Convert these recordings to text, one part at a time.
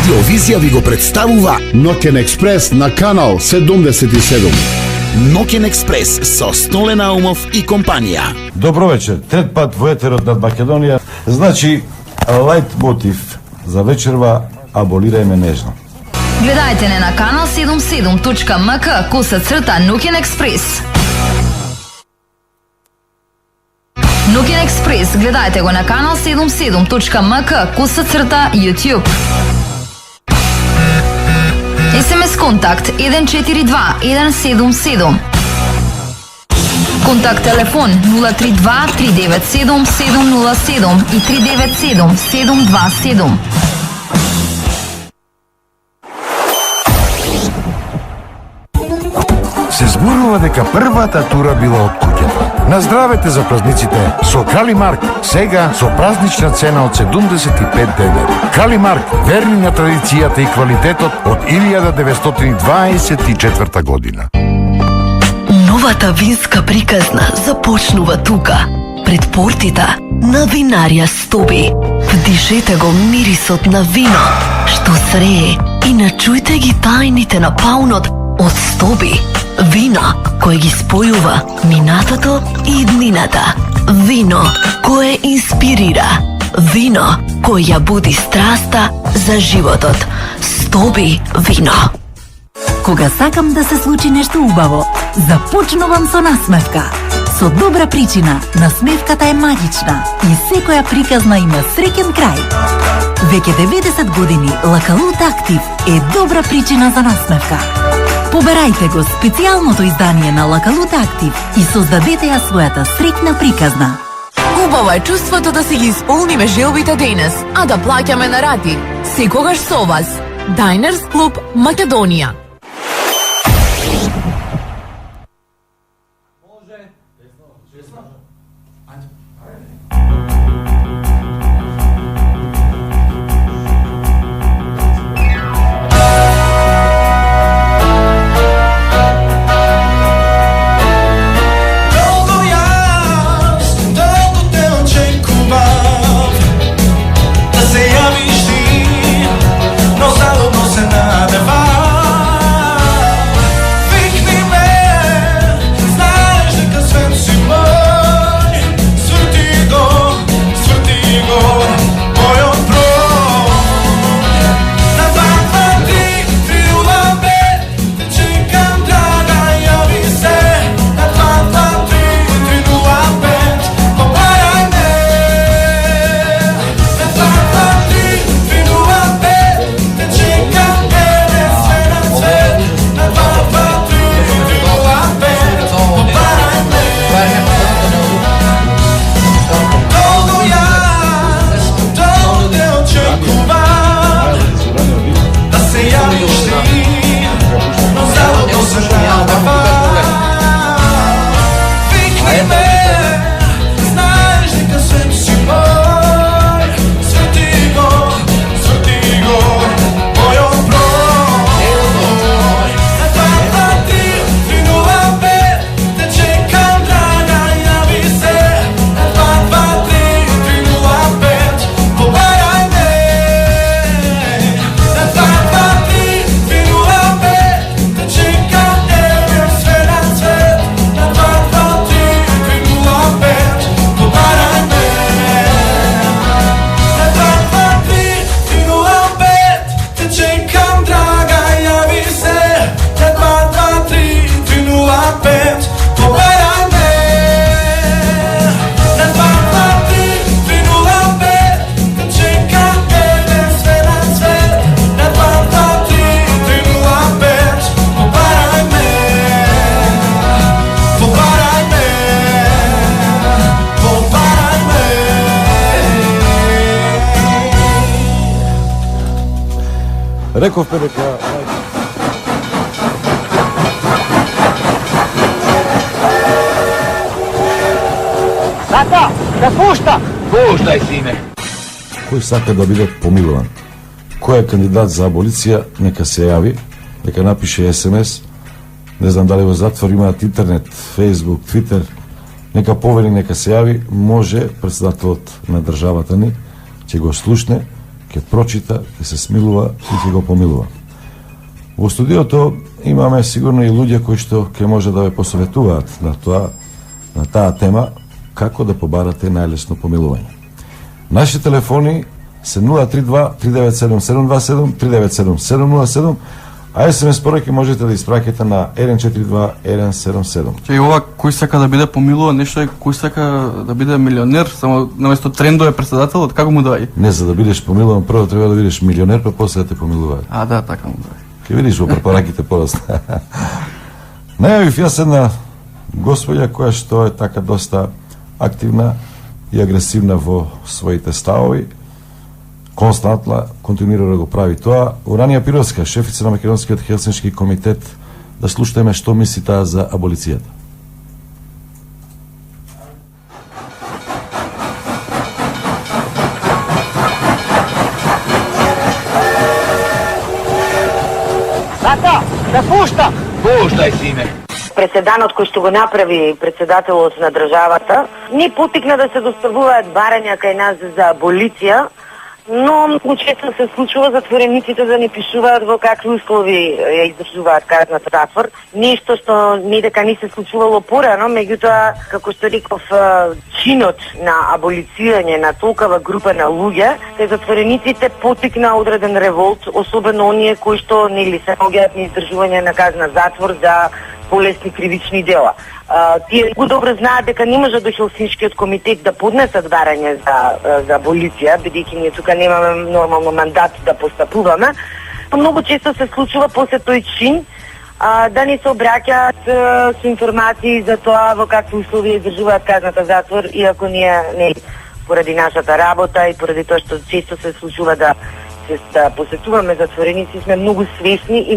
Радиовизија ви го представува Ноќен експрес на канал 77. Ноќен експрес со Столе Наумов и компанија. Добро вечер. Трет пат во етерот над Македонија. Значи, лајт мотив за вечерва аболирајме нежно. Гледајте не на канал 77.mk /Ноќен експрес. Ноќен експрес гледајте го на канал 77.mk /YouTube. SMS контакт 142 177. Контакт телефон 032 397 707 и 397 727. Се зборува дека првата тура била од куќата. На здравете за празниците со Калимарк, сега со празнична цена од 75 денари. Калимарк, верни на традицијата и квалитетот од 1924 година. Новата винска приказна започнува тука, пред портите на винарија Стоби. Вдишете го мирисот на вино, што срее, и начујте ги тајните на паунот од Стоби. Вино кое ги спојува минатото и иднината. Вино кое инспирира. Вино кое ја буди страста за животот. Стоби вино. Кога сакам да се случи нешто убаво, започнувам со насмевка. Со добра причина, насмевката е магична и секоја приказна има среќен крај. Веќе 90 години Лакалут Актив е добра причина за насмевка. Побарајте го специјалното издание на Лакалут Актив и создадете ја својата среќна приказна. Убаво е чувството да си ги исполниме желбите денес, а да плаќаме на рати. Секогаш со вас. Diners Club Македонија. Рековме дека Тата, да пушта! Пуштай, сине! кој сака да биде помилуван, кој е кандидат за аболиција, нека се јави, нека напише СМС, не знам дали во затвор имаат интернет, Facebook, Twitter, нека повели, нека се јави, може председателот на државата ни ќе го слушне ќе прочита, ќе се смилува и ќе го помилува. Во студиото имаме сигурно и луѓе кои што ќе може да ве посоветуваат на таа тема како да побарате најлесно помилување. Наши телефони се 032 397 727 397 707, а СМС пораки можете да испраќате на 142 177. И ова кој сака да биде помилуван, нешто е кој сака да биде милионер, само наместо трендове председателот, како му дај? Не, за да бидеш помилуван, прво треба да бидеш милионер, па после да те помилуваат. А, да, така му дај. Ке видиш во препараките порасна. Најавив јас една господја која што е така доста активна и агресивна во своите ставови, константно континуира да го прави тоа. Уранија Пировска, шефица на Македонскиот Хелсиншки комитет, да слушаме што мисли таа за аболицијата. Тата, да пушта! Пуштай си ме! Преседанот кој што го направи председателот на државата, ни потикна да се доставуваат барања кај нас за аболиција, но многу често се случува затворениците да не пишуваат во какви услови ја издржуваат казната затвор. Нешто што не дека не се случувало порано, меѓутоа, како што реков, чинот на аболицирање на толкова група на луѓе, кај затворениците потикна одреден револт, особено оние кои што нели се наоѓаат на издржување на казна затвор за полесни кривични дела. Тие го добро знаат дека не може до Хелсиншкиот комитет да поднесат барање за аболиција, бидејќи ние тука немаме нормално мандат да постапуваме. Многу често се случува после тој чин да ни се обраќаат со информации за тоа во какви услови издржуваат казната затвор, иако ние не поради нашата работа и поради тоа што често се случува да посетуваме затвореници, сме многу свесни и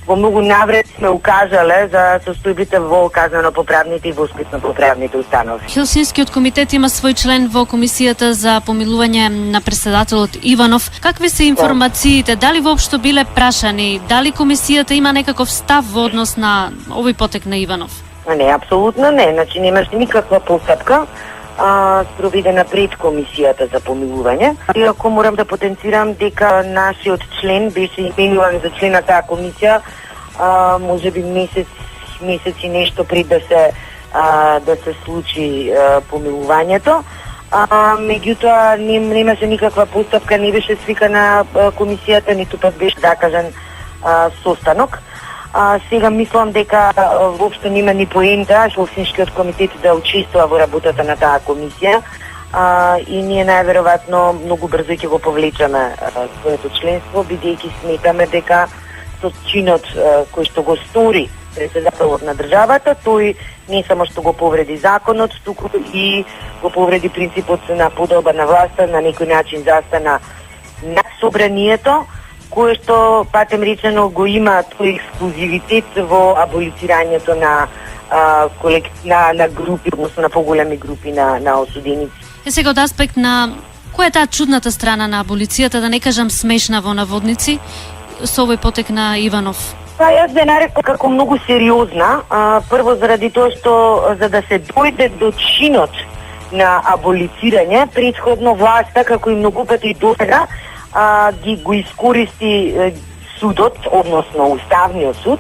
во многу навред сме укажале за состојбите во казнено-поправните и воспитно-поправните установи. Хелсинскиот комитет има свој член во комисијата за помилување на председателот Иванов. Какви се информациите? Дали воопшто биле прашани? Дали комисијата има некаков став во однос на овој потек на Иванов? Не, апсолутно не. Значи немаше никаква постапка спроведена пред комисијата за помилување. Иако морам да потенцирам дека нашиот член беше именуван за член на таа комисија, можеби месец и нешто пред да се случи помилувањето. Меѓутоа немаше никаква постапка, не беше свикана комисијата, ниту пак беше закажан состанок. Сега мислам дека воопшто нема ни поента Хелсиншкиот комитет да учествува во работата на таа комисија и ние најверојатно многу брзо ќе го повлечеме своето членство, бидејќи сметаме дека со чинот кој што го стори председателот на државата, тој не само што го повреди законот, туку и го повреди принципот на поделба на власта, на некој начин застана над собранието, кое што, патем речено, го има тој ексклузивитет во аболицирањето на групи, односно на поголеми групи на осуденици. Сега од аспект на која е таа чудната страна на аболицијата, да не кажам смешна во наводници, со овој потек на Иванов? Јас бе нарекла како многу сериозна, прво заради тоа што за да се дојде до чинот на аболицирање, претходно власта, како и многу пати досега, го искористи судот, односно Уставниот суд.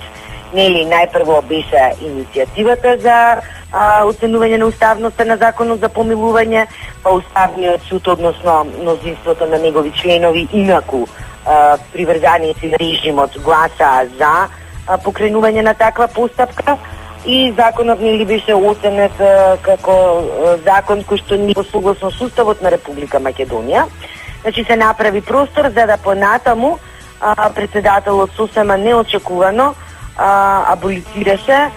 Нели најпрво беше иницијативата за оценување на уставноста на законот за помилување, па Уставниот суд, односно мнозинството на негови членови, инаку приврзаници на режимот, гласа за покренување на таква постапка и законот нели беше оценет како закон кој што не согласно со Уставот на Република Македонија. Значи се направи простор за да понатаму председателот сосема неочекувано аболицираше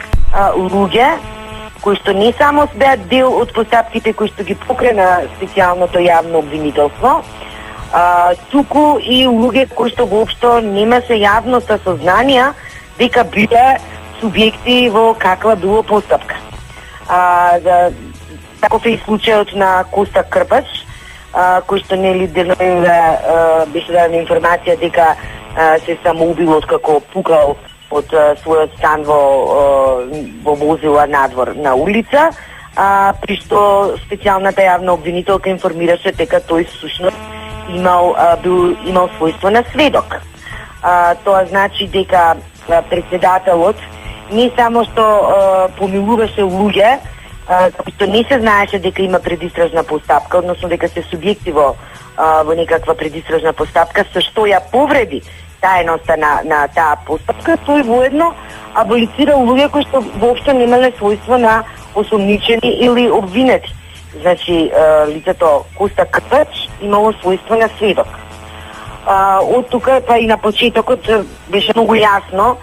луѓе кои што не само беа дел од постапките кои што ги покрена специјалното јавно обвинителство, туку и луѓе кои што воопшто немаше јавноста сознанија дека биле субјекти во каква било постапка. Таков е и случајот на Коста Крпач, кој што нели деновиве беше дадена информација дека се самоубил откако пукал од својот стан во возила надвор на улица, при што специјалната јавна обвинителка информираше дека тој всушност имал својство на сведок. Тоа значи дека председателот не само што помилуваше луѓе кои што не се знаеше дека има предистражна постапка, односно дека се субјекти во некаква предистражна постапка, со што ја повреди тајноста на таа постапка, тој воедно аболицирал луѓе кои што воопшто немале својство на осомничени или обвинети. Значи, лицето Коста Крпач имало својство на сведок. Од тука, па и на почетокот беше многу јасно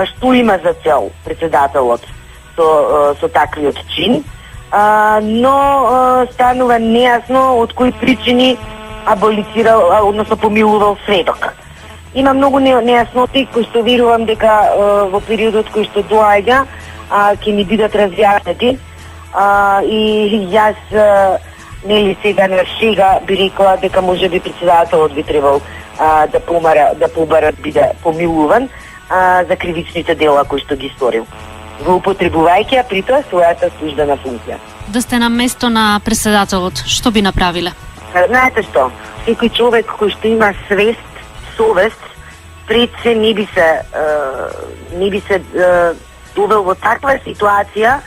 што има за цел председателот со таквиот чин, но станува нејасно од кои причини аболицирал, односно помилувал сведок. Има многу нејасноти кои што верувам дека во периодот кој што доаѓа ќе ни бидат разјаснети, и јас нели сега на шега би рекла дека можеби председателот би требал да побара биде помилуван за кривичните дела кои што ги сторил, злоупотребувајќи при тоа својата службена функција. Да сте на место на председателот, што би направиле? Знаете што? Секој човек кој што има свест, совест, пред се не би се довел во таква ситуација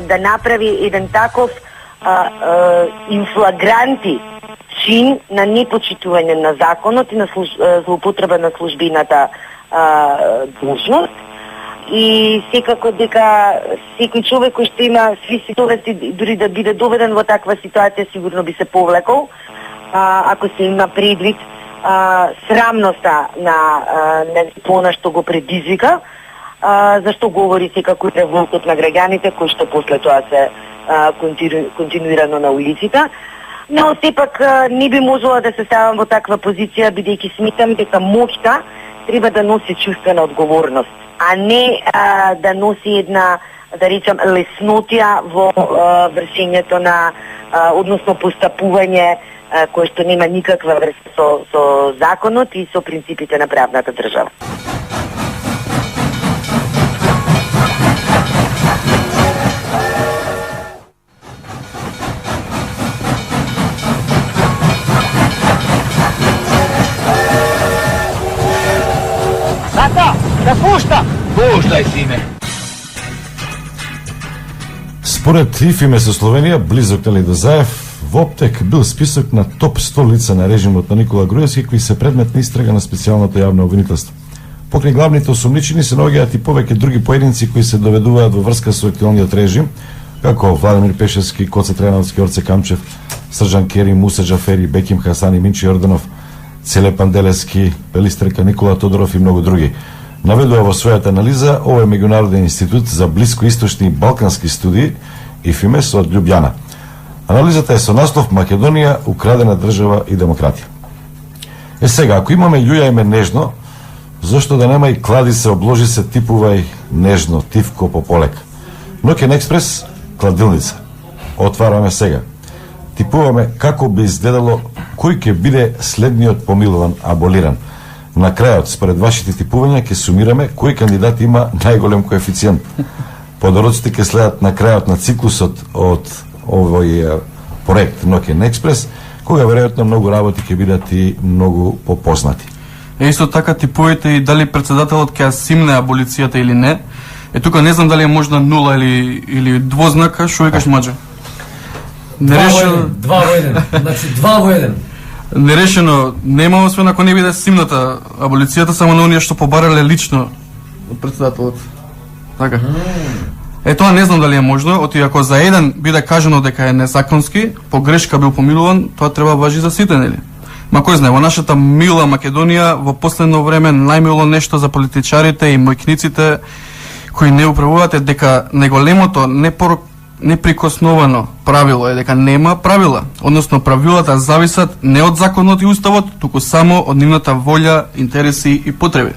да направи еден таков инфлагранти чин на непочитување на законот и на злоупотреба на службената должност. И секако дека секој човек кој што има свиси совести, дури да биде доведен во таква ситуација, сигурно би се повлекол, ако се има предвид срамноста на она што го предизвика, зашто говори секако и револтот на граѓаните, кој што после тоа се континуирано на улиците. Но сепак не би можела да се ставам во таква позиција, бидејќи сметам дека моќта треба да носи чувствена одговорност, а не да носи една, да речам, леснотија во вршењето на, односно постапување кое што нема никаква врска со законот и со принципите на правната држава. Тата, да пушта! Пуштай си ме! Според ИФИМЕ со Словенија, близок на Лидозаев, во Оптек бил список на топ 100 лица на режимот на Никола Груевски кои се предмет на истрага на специјалното јавно обвинителство. Покрај главните осумничени се наоѓаат и повеќе други поединци кои се доведуваат во врска со актуелниот режим, како Владимир Пешевски, Коце Треновски, Орце Камчев, Срджан Кери, Муса Джафери, Беким Хасани, Минчи Јорданов, Целе Панделески, Пелистрека, Никола Тодоров и многу други. Наведува во својата анализа овој меѓународен институт за блискоисточни и балкански студии ИФИМЕС од Љубљана. Анализата е со наслов Македонија, украдена држава и демократија. Сега, ако имаме љујајме нежно, зашто да нема и клади се, обложи се, типувај нежно, тивко по полека. Ноќен експрес, кладилница. Отвараме сега. Типуваме како би изгледало кој ќе биде следниот помилуван, аболиран. На крајот, според вашите типувања, ќе сумираме кој кандидат има најголем коефициент. Подороците ќе следат на крајот на циклусот од овој проект Ноќен експрес, кога веројатно многу работи ќе бидат и многу попознати. Исто така типувајте и дали председателот ќе симне аболицијата или не. Тука не знам дали е можна нула или двознака, што викаш Маџо? Нерешено 2 во 1. Значи 2 во 1. Нерешено нема, освен ако не биде симната аболицијата, само на оние што побарале лично од председателот. Така. Тоа не знам дали е можно, оти ако за еден биде кажано дека е незаконски, по грешка бил помилуван, тоа треба важи за сите, нели? Ма кој знае, во нашата мила Македонија во последно време најмило нешто за политичарите и мојкниците кои не управуваат е дека најголемото неприкосновено правило е дека нема правила, односно правилата зависат не од законот и уставот, туку само од нивната волја, интереси и потреби.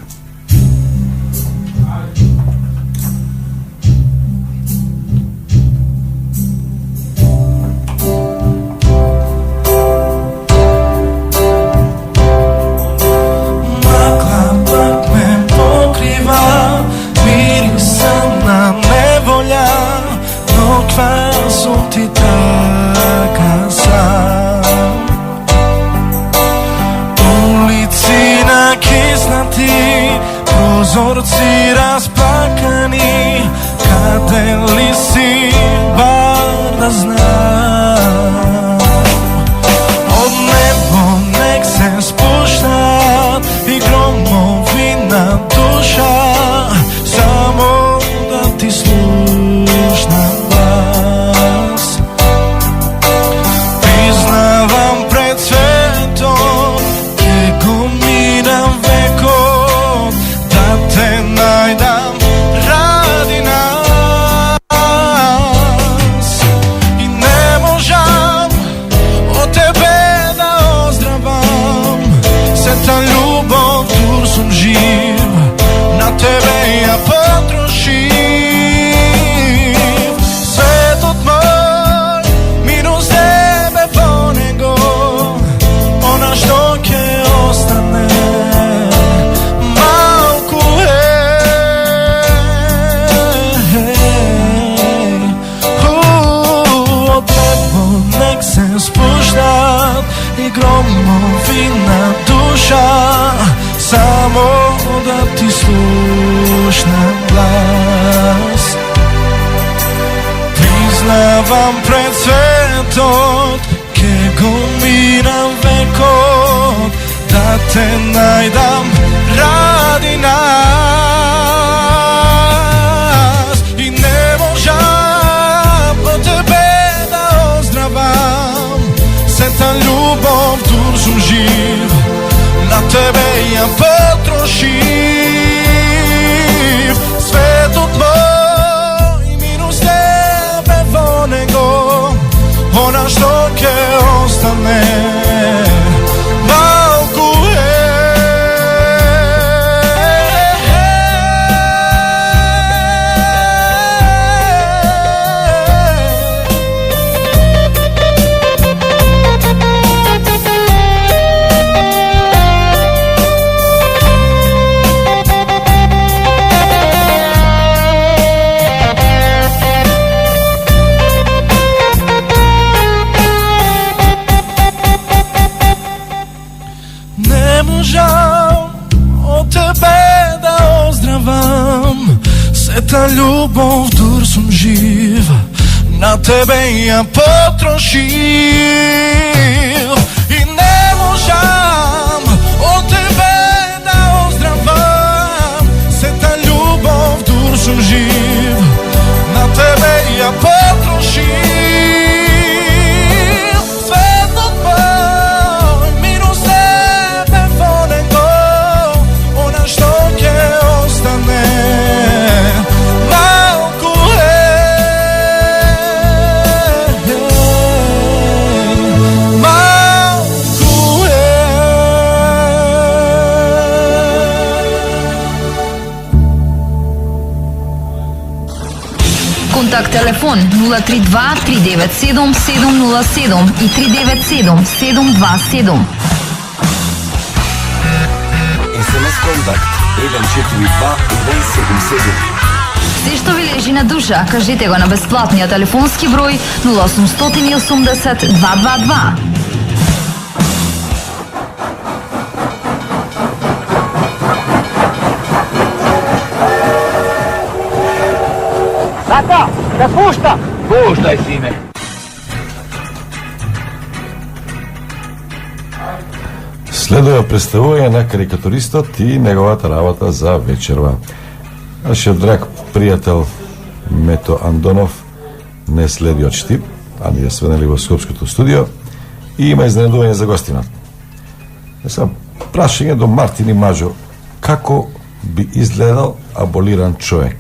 Ставам пред светот, ке го минам векот, да те најдам ради нас. И не можам по тебе да оздравам, сета љубов тур сум жив, на тебе ја потрошив. Светот мој минус тебе во него, она што ќе остане малку е. Од тебе да оздравам, сета љубов дур сум жив, на тебе ја потрошив. И не можам од тебе да оздравам, сета љубов дур сум жив, на тебе ја потрошив. Контакт телефон 032 397 707 и 397 727. SMS контакт 142 177. Се што ви лежи на душа, кажете го на бесплатниот телефонски број 0880 222. Tata, da pušta! Puštaj, sine. Следува представување на карикатуристот и неговата работа за вечерва. Нашиот драг пријател Мето Андонов не следи од Штип, а ние свенели во Скопското студио и има изненадување за гостинот. Сам прашање до Мартин и Маџо, како би изгледал аболиран човек?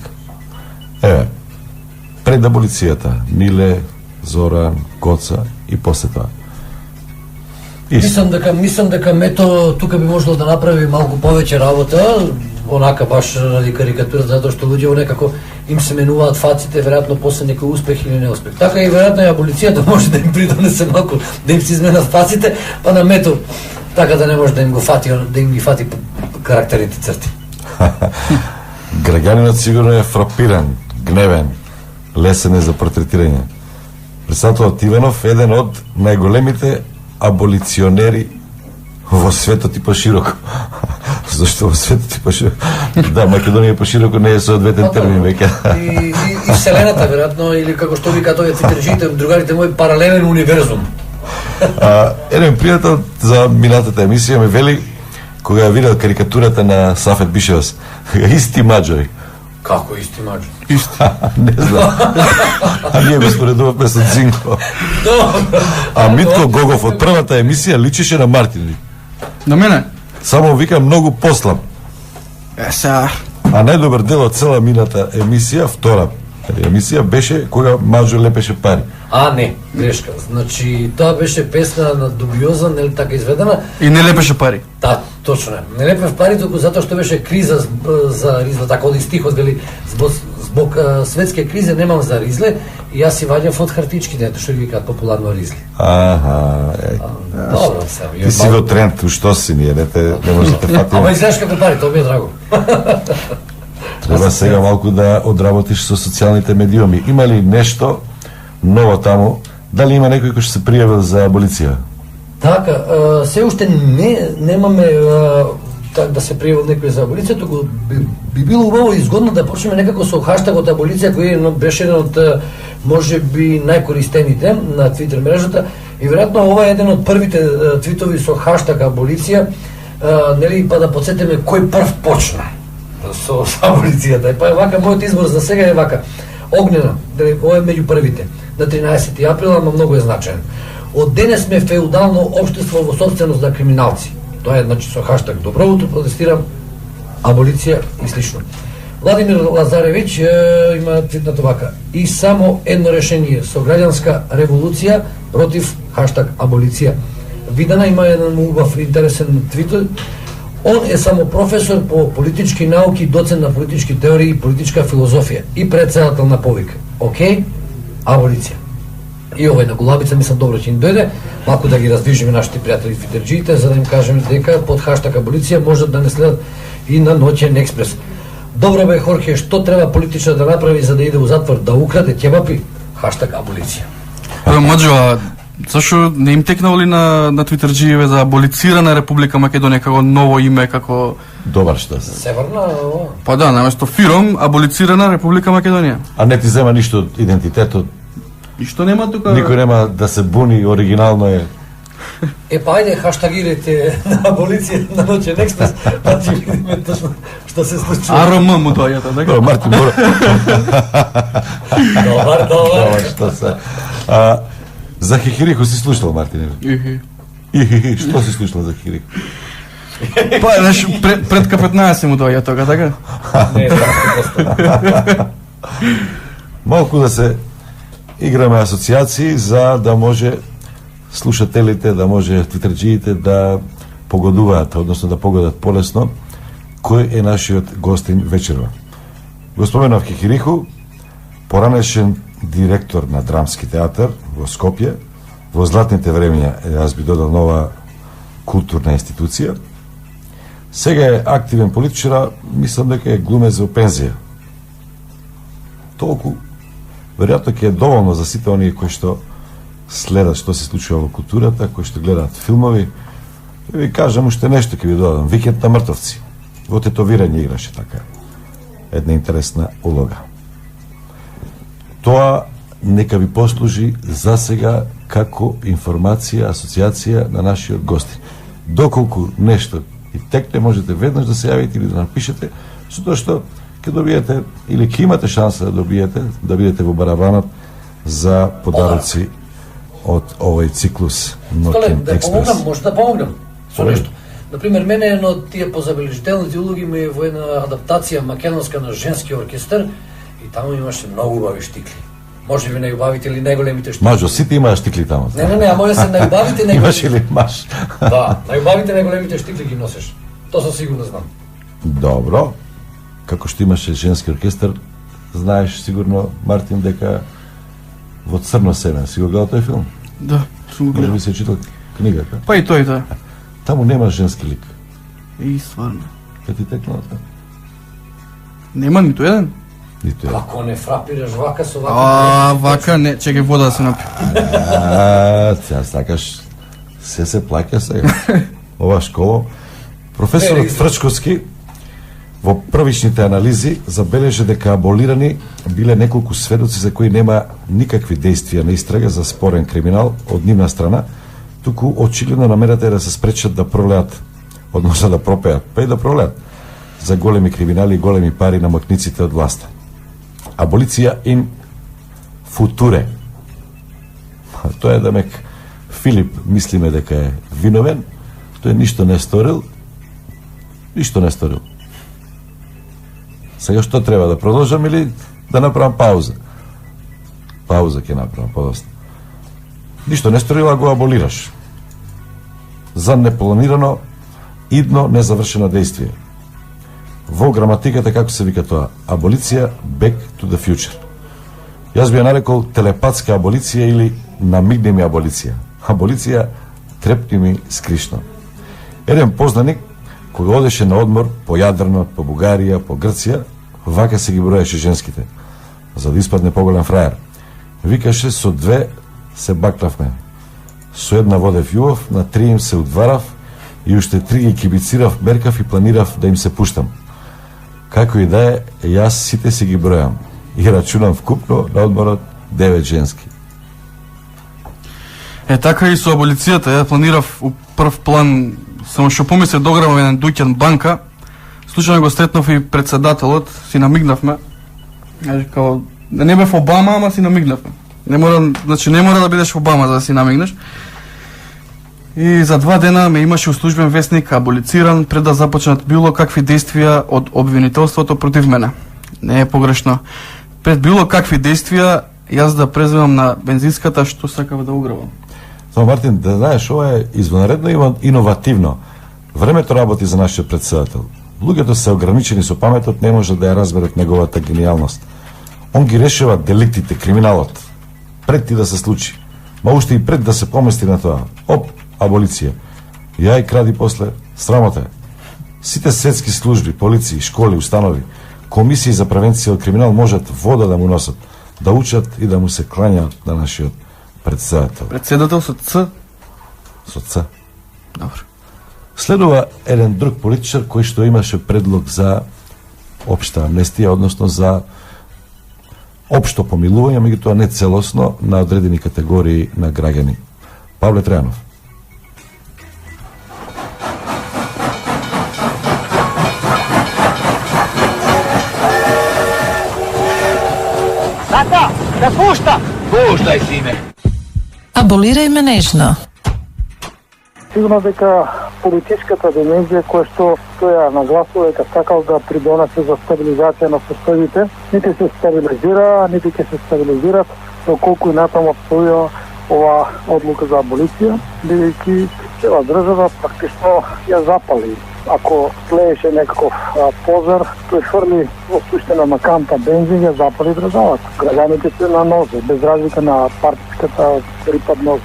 Еве, пред аболицијата, Миле, Зоран, Коца и после тоа. Мислам дека Мето тука би можел да направи малку повеќе работа, онака баш ради карикатура, затоа што луѓето некако им се менуваат фаците, веројатно после некој успех или неуспех. Така и веројатно и аболицијата може да им придонесе малку, да им се изменат фаците, па на Мето така да не може да им ги фати карактерните црти. Граѓанинот сигурно е фрапиран, гневен, лесен е за портретирање. Председателот Иванов е еден од најголемите аболиционери во светот и пошироко. Зашто во светот и пошироко? Да, Македонија и пошироко не е соодветен термин веќе. И вселената, веројатно, или како што викаат овие цитиржите, другарите мои, паралелен универзум. Еден пријател за минатата емисија ме вели, кога ја видел карикатурата на Сафет Бишевас, исти Маџо. Како исти Маџо? Исти. Не знам. А ние го споредувавме со Цинко. А Митко Гогов од првата емисија личеше на Мартин. На мене? Само вика многу послаб. Сега. А најдобар дел од цела мината емисија, втора емисија, беше кога Маџо лепеше пари. Не, грешка. Значи, тоа беше песна на Дубиоза, нели така изведена. И не лепеше пари. Да, точно е. Не лепев пари, току затоа што беше криза за Ризле, така оди стихот, вели, због светски кризе немам за Ризле, и јас си ваѓам од хартичките, што ги викаат популарно Ризле. Добро, сега. Ти си во тренд, што си ние, не може да те фатиме. Ама изгледаш како пари, тоа ми е драго. Треба сега малку да одработиш со социјалните медиуми. Има ли нешто ново таму? Дали има некој кој што се пријавил за аболиција? Така, се уште немаме да се пријавил некој за аболиција, туку би било убаво и згодно да почнеме некако со хаштагот аболиција, кој беше еден од можеби најкористените на Твитер мрежата, и веројатно ова е еден од првите твитови со хаштаг аболиција, нели, па да подсетиме кој прв почна со аболицијата. Па е вака, мојот избор за сега е вака. Огнена, ова е меѓу првите, на 13 април, ама многу е значаен. Од денес сме феудално општество во собственост на криминалци. Тоа е, значи, со хаштаг добро утро, протестирам, аболиција и слично. Владимир Лазаревич има твитнато вака: и само едно решение со граѓанска револуција против хаштаг аболиција. Видана има еден убав интересен твит. Он е само професор по политички науки, доцент на политички теории и политичка филозофија и председател на повик. Океј, аболиција. И овој на Голабица мислам добро ќе ни дојде, малку да ги раздвижиме нашите пријатели твитерџиите, за да им кажеме дека под хаштаг аболиција можат да не следат и на Ноќен експрес. Добро бе, Хорхе, што треба политичар да направи за да иде у затвор, да украде ќебапи? Хаштаг аболиција. Маđo, зашо не им текнало ли на твитерџиеве за аболицирана Република Македонија како ново име, како добар што се. Северна, па да, наместо Фиром, аболицирана Република Македонија. А не ти зема ништо од идентитетот. И што нема тука? Никој нема да се буни, оригинално е. Па ајде, хаштагирайте на аболиција на Ноќен експрес, па ќе видиме точно што се случува. АРМ му дојата, така? Мартин Мора. Добар. Што се. За Хихириху си слушал, Мартине? Ихи. Што си слушал за Хихириху? Па, знаеш, пред К15 му доја тога, така? Не, така. Малку да се играме асоциации за да може слушателите, да може твитерџиите да погодуваат, односно да погодат полесно кој е нашиот гостин вечерва. Го споменав Хихириху, поранешен директор на Драмски театар во Скопје, во златните времења, јас би додал нова културна институција. Сега е активен политичар, мислам дека е глумец во пензија. Толку веројатно ќе е доволно за сите оние кои што следат што се случува во културата, кои што гледаат филмови. Ќе ви кажам уште нешто, ќе ви додадам. Викенд на мртовци. Во тетовирање играше така една интересна улога. Тоа нека ви послужи за сега како информација, асоциација на нашиот гости. Доколку нешто и текне, можете веднаш да се јавите или да напишете, затоа што ќе добиете или ќе имате шанса да добиете, да бидете во барабанот за подароци од овој циклус Ноќен експрес. Да може да помогнам со нешто. Например, мене едно од тие позабележителните улоги ми е во една адаптација македонска на женски оркестар и таму имаше многу убави штикли. Може би најубавите или најголемите штикли. Маđo, сите имаат штикли таму. Не, а може се најубавите најголемите. Имаш или маш? Да, најубавите најголемите штикли ги носиш. Тоа сум сигурно знам. Добро. Како што имаше женски оркестар, знаеш сигурно, Мартин, дека во Црно семе, си го гледал тој филм? Да, сум го гледал. Може би се читал книгата? Па и тој, да. Таму нема женски лик. И стварно. Ке ти текнало тоа? Нема ниту еден? Ниту еден. Како не фрапираш вака со вака? Вака не, чекај вода да се напи. Сега сакаш, се плаќа сега. Ова школа. Професорот Фрчковски во првичните анализи забележа дека аболирани биле неколку сведоци за кои нема никакви действија на истрага за спорен криминал од нивна страна, туку очигледно намерата е да се спречат да пролеат, односно да пропеат, па и да пролеат за големи криминали и големи пари на моќниците од власта. Аболиција ин футуре. Тоа е да мек Филип мислиме дека е виновен, тој ништо не сторил, Сега што треба, да продолжам или да направам пауза? Пауза ќе направам, подоста. Ништо не сторила, го аболираш. За непланирано, идно, незавршено действие. Во граматиката, како се вика тоа? Аболиција, back to the future. Јас би ја нарекол телепатска аболиција или намигни ми аболиција. Аболиција, трепни ми скришно. Еден познаник, кој одеше на одмор по Јадрно, по Бугарија, по Грција, вака се ги броеше женските, за да испадне поголем фраер. Викаше, со две се бакнавме. Со една водев јубав, на три им се удварав и уште 3 ги кибицирав, меркав и планирав да им се пуштам. Како и да е, јас сите си ги бројам и рачунам вкупно на одморот 9 женски. Така и со аболицијата, ја планирав у прв план, само што помислев дограмав еден дуќан банка, случајно го сретнав и председателот, си намигнавме, као, не бев Обама, ама си намигнавме. Не мора да бидеш Обама за да си намигнеш. И за 2 дена ме имаше у службен вестник аболициран пред да започнат било какви действија од обвинителството против мене. Не е погрешно. Пред било какви действија јас да презвемам на бензинската што сакав да уграбам. Само Мартин, да знаеш, ова е извонредно и иновативно. Времето работи за нашиот председател. Луѓето се ограничени со паметот, не може да ја разберат неговата гениалност. Он ги решава деликтите, криминалот, пред ти да се случи. Ма уште и пред да се помести на тоа. Оп, аболиција. Ја и кради после, срамота е. Сите светски служби, полиции, школи, установи, комисии за превенција од криминал можат вода да му носат, да учат и да му се клањаат на нашиот председател. Председател со Ц? Со Ц. Добро. Следува еден друг политичар кој што имаше предлог за општа амнестија, односно за општо помилување, меѓутоа не целосно на одредени категории на граѓани. Павле Тројанов. Тата, да пушта! Пуштай си ме! Аболирај ме нежно. Сигурно дека политичката димензија која што ја нагласува дека сакал да придонесе за стабилизација на состојбите, нити се стабилизира, нити ќе се стабилизират доколку и натаму обстојува ова одлука за аболиција, бидејќи цела држава практично ја запали. Ако слееше некаков пожар, тој фрли во суштина на канта бензин, ја запали државата. Граѓаните се на нозе, без разлика на партиската припадност.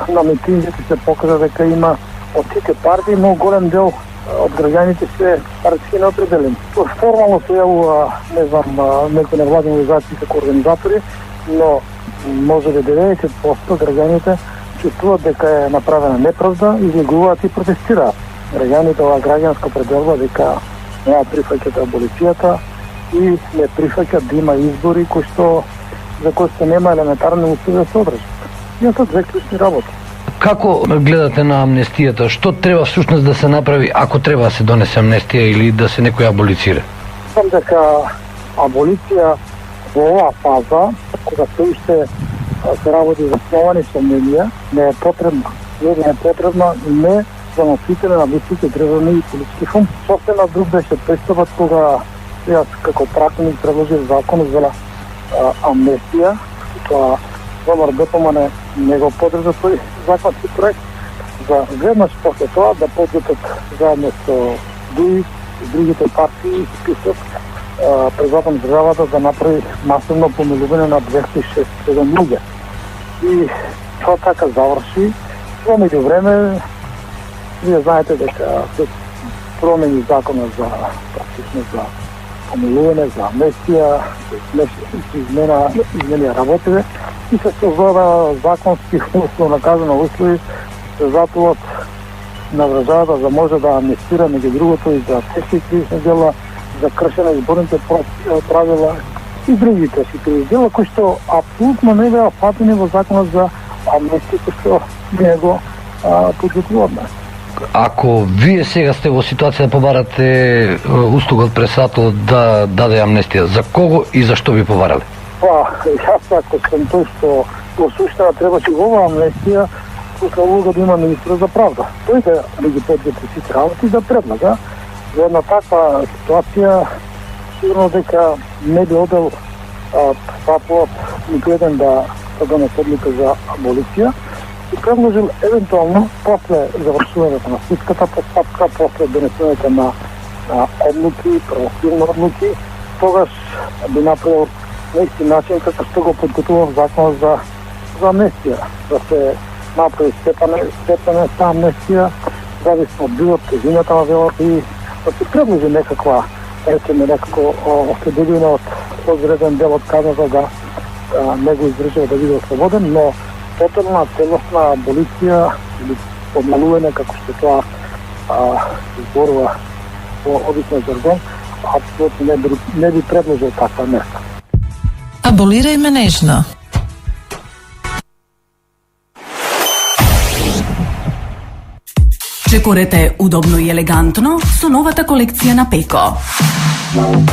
На митингите се покажа дека има од сите партии, но голем дел од граѓаните се партиски неопределени. Формално се јавува, не знам, некои невладени организации како организатори, но може би 90% граѓаните чувствуваат дека е направена неправда, излегуваат и протестираат. Граѓаните оваа граѓанска пределба дека не ја прифаќат аболицијата и не прифаќат да има избори за кои што нема елементарни услови да се одржат. И тоа две клучни работи. Како гледате на амнестијата? Што треба всушност да се направи ако треба да се донесе амнестија или да се некој аболицира? Сам дека аболиција во оваа фаза, кога се уште се работи за основани сомненија, не е потребна. Не е потребна и не за носители на високи државни и политички функции. Сосема друг беше пристапот кога јас како пратеник предложив закон за амнестија, тоа ВМРО ДПМН не го поддржа тој законски проект, за веднаш после тоа да подготват заедно со ДУИ и другите партии список пред закон државата да направи масивно помилување на 267 луѓе. И тоа така заврши. Во меѓувреме, вие знаете дека се промени закона за помилување, за амнестија, измени работите и се создава законски условно наказано услови се затоа на државата да може да амнестира меѓу другото и за тешки кривични дела, за кршење изборните правила и други тешки кривични дела кои што апсолутно не беа фатени во законот за амнестија кој што не го подготвуваме. Ако вие сега сте во ситуација да побарате услуга од председателот да даде амнестија, за кого и за што би побарале? Јас ако сум тој што во суштина требаше во оваа амнестија, после улога да има министр за правда. Тој да ги подготви сите работи да предлага. Во една таква ситуација сигурно дека не би одел председателот никој еден да донесе одлука за аболиција и предложил евентуално после завршувањето на судската постапка, после донесувањето на одлуки, правосудни одлуки, тогаш би направил на исти начин како што го подготував закон за амнестија, да се направи степена за амнестија, зависно од билот, тежината на делото и да се предложи некаква, речеме некако ослободување од одреден дел од казната да не го издржува да биде ослободен, но потrebна целосна аболиција или помилување, како што тоа зборува во обичен жаргон, апсолутно не би предложил таква мерка. Аболирај ме нежно. Чекорете удобно и елегантно со новата колекција на Пеко.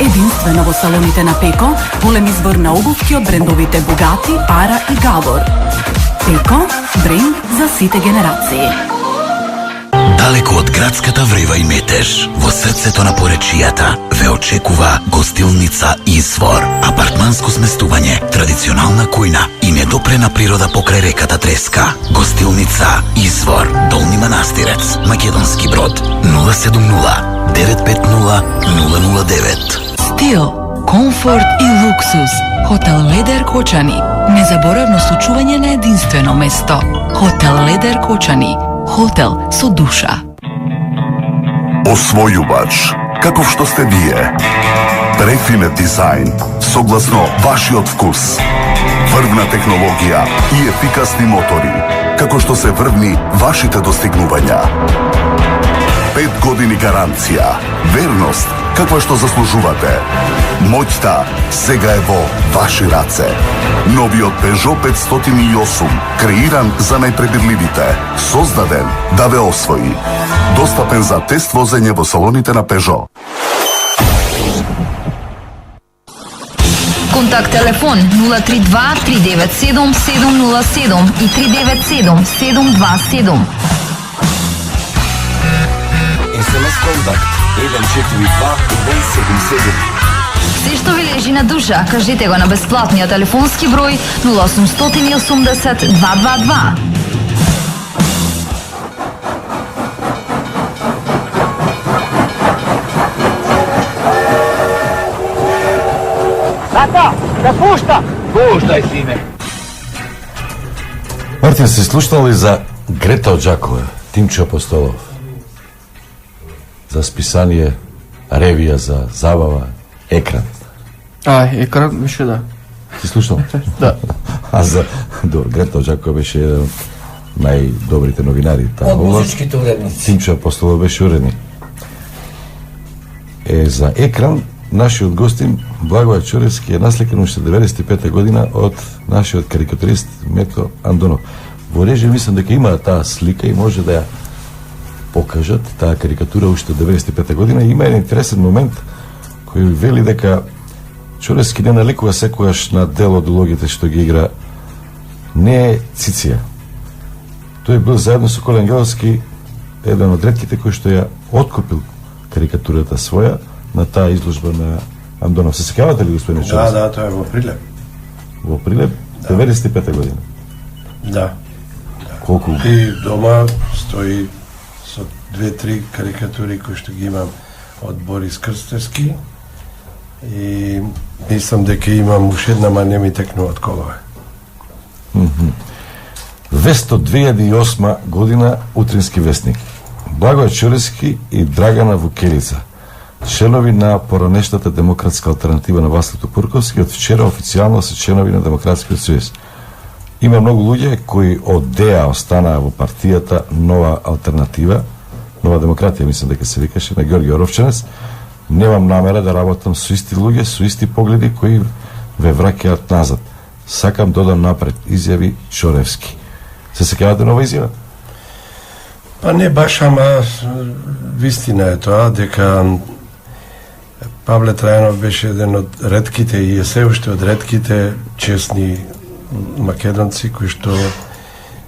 Единствено во салоните на Пеко, голем избор на обувки од брендовите Bugatti, Ara и Gabor. Пеко, бренд за сите генерации. Далеко од градската врева и метеж, во срцето на поречијата, ве очекува гостилница Извор. Апартманско сместување, традиционална кујна и недопрена природа покрај реката Треска. Гостилница Извор, Долни Манастирец, Македонски Брод, 070-950-009. Стил, комфорт и луксус. Хотел Ледер Кочани. Незаборавно случување на единствено место. Хотел Ледер Кочани. Хотел со душа. Освојувач, каков што сте вие. Префинет дизајн, согласно вашиот вкус. Врвна технологија и ефикасни мотори, како што се врвни вашите достигнувања. 5 години гаранција, верност, каква што заслужувате. Моќта сега е во ваши раце. Новиот Peugeot 508, креиран за најпребирливите, создаден да ве освои. Достапен за тест возење во салоните на Peugeot. Контакт телефон 032 397 707 и 397 727. СМС контакт 142 277. Се што ви лежи на душа, кажете го на бесплатниот телефонски број 0880 222. Тата, да пушта! Пуштай, сине! Мартин, се слушнал ли за Грета од Жакова, Тимчо Апостолов? За списание, ревија за забава, екран. Екран беше да. Ти слушнал? Да. А за Грета од Жакова беше еден од најдобрите новинари. Од музичките уредници. Тимчо Апостолов беше уредник. За екран, нашиот гостин Благојат Чоревски е насликан уште 95 година од нашиот карикатурист Метко Андонов. Во режим мислам дека има таа слика и може да ја покажат таа карикатура уште 95 година. И има еден интересен момент кој вели дека Чоревски не наликува секогаш на дел од улогите што ги игра. Не е Циција. Тој бил заедно со Колен Геловски еден од ретките кој што ја откупил карикатурата своја на таа изложба на Андонов. Се сеќавате ли, господин Чоревски? Да, тоа е во Прилеп. Во Прилеп, 95 година. Да. Колку? И дома стои со 2-3 карикатури кои што ги имам од Борис Крстевски и мислам дека имам уште една, ма не ми текнуваат колове. Вест од 2008 година, Утрински вестник. Благојат Чоревски и Драгана Вукелица, членови на поранешната демократска алтернатива на Васлото Пурковски, од вчера официјално се членови на Демократскиот сојуз. Има многу луѓе кои од ДЕА останаа во партијата Нова алтернатива, Нова демократија, мислам дека се викаше, на Георги Оровченец. Немам намера да работам со исти луѓе, со исти погледи кои ве враќаат назад. Сакам додам напред, изјави Чоревски. Се сеќавате нова изјава? Па не баш, ама вистина е тоа дека Павле Трајанов беше еден од ретките и е се уште од ретките честни македонци кои што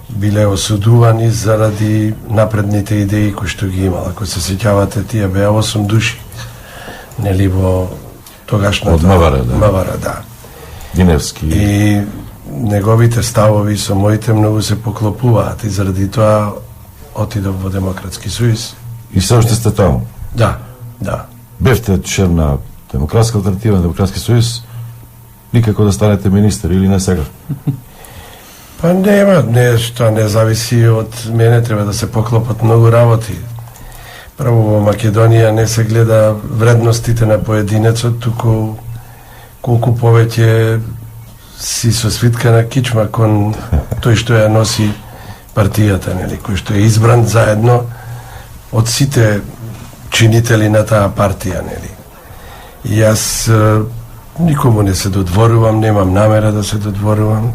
биле осудувани заради напредните идеи кои што ги имал. Ако се сеќавате, тие беа 8 души. Нели во тогашната од Мавара, да. Мавара, да. Гиневски. И неговите ставови со моите многу се поклопуваат и заради тоа отидов во Демократски сојуз. И се уште сте таму? Да, да. Бевте член на Демократска алтернатива, на Демократски сојуз, никако да станете министер или не сега? Па нема, нешто не зависи од мене, треба да се поклопат многу работи. Прво во Македонија не се гледа вредностите на поединецот, туку колку повеќе си со свитка на кичма кон тој што ја носи партијата, нели, кој што е избран заедно од сите чинители на таа партија, нели. И јас никому не се додворувам, немам намера да се додворувам.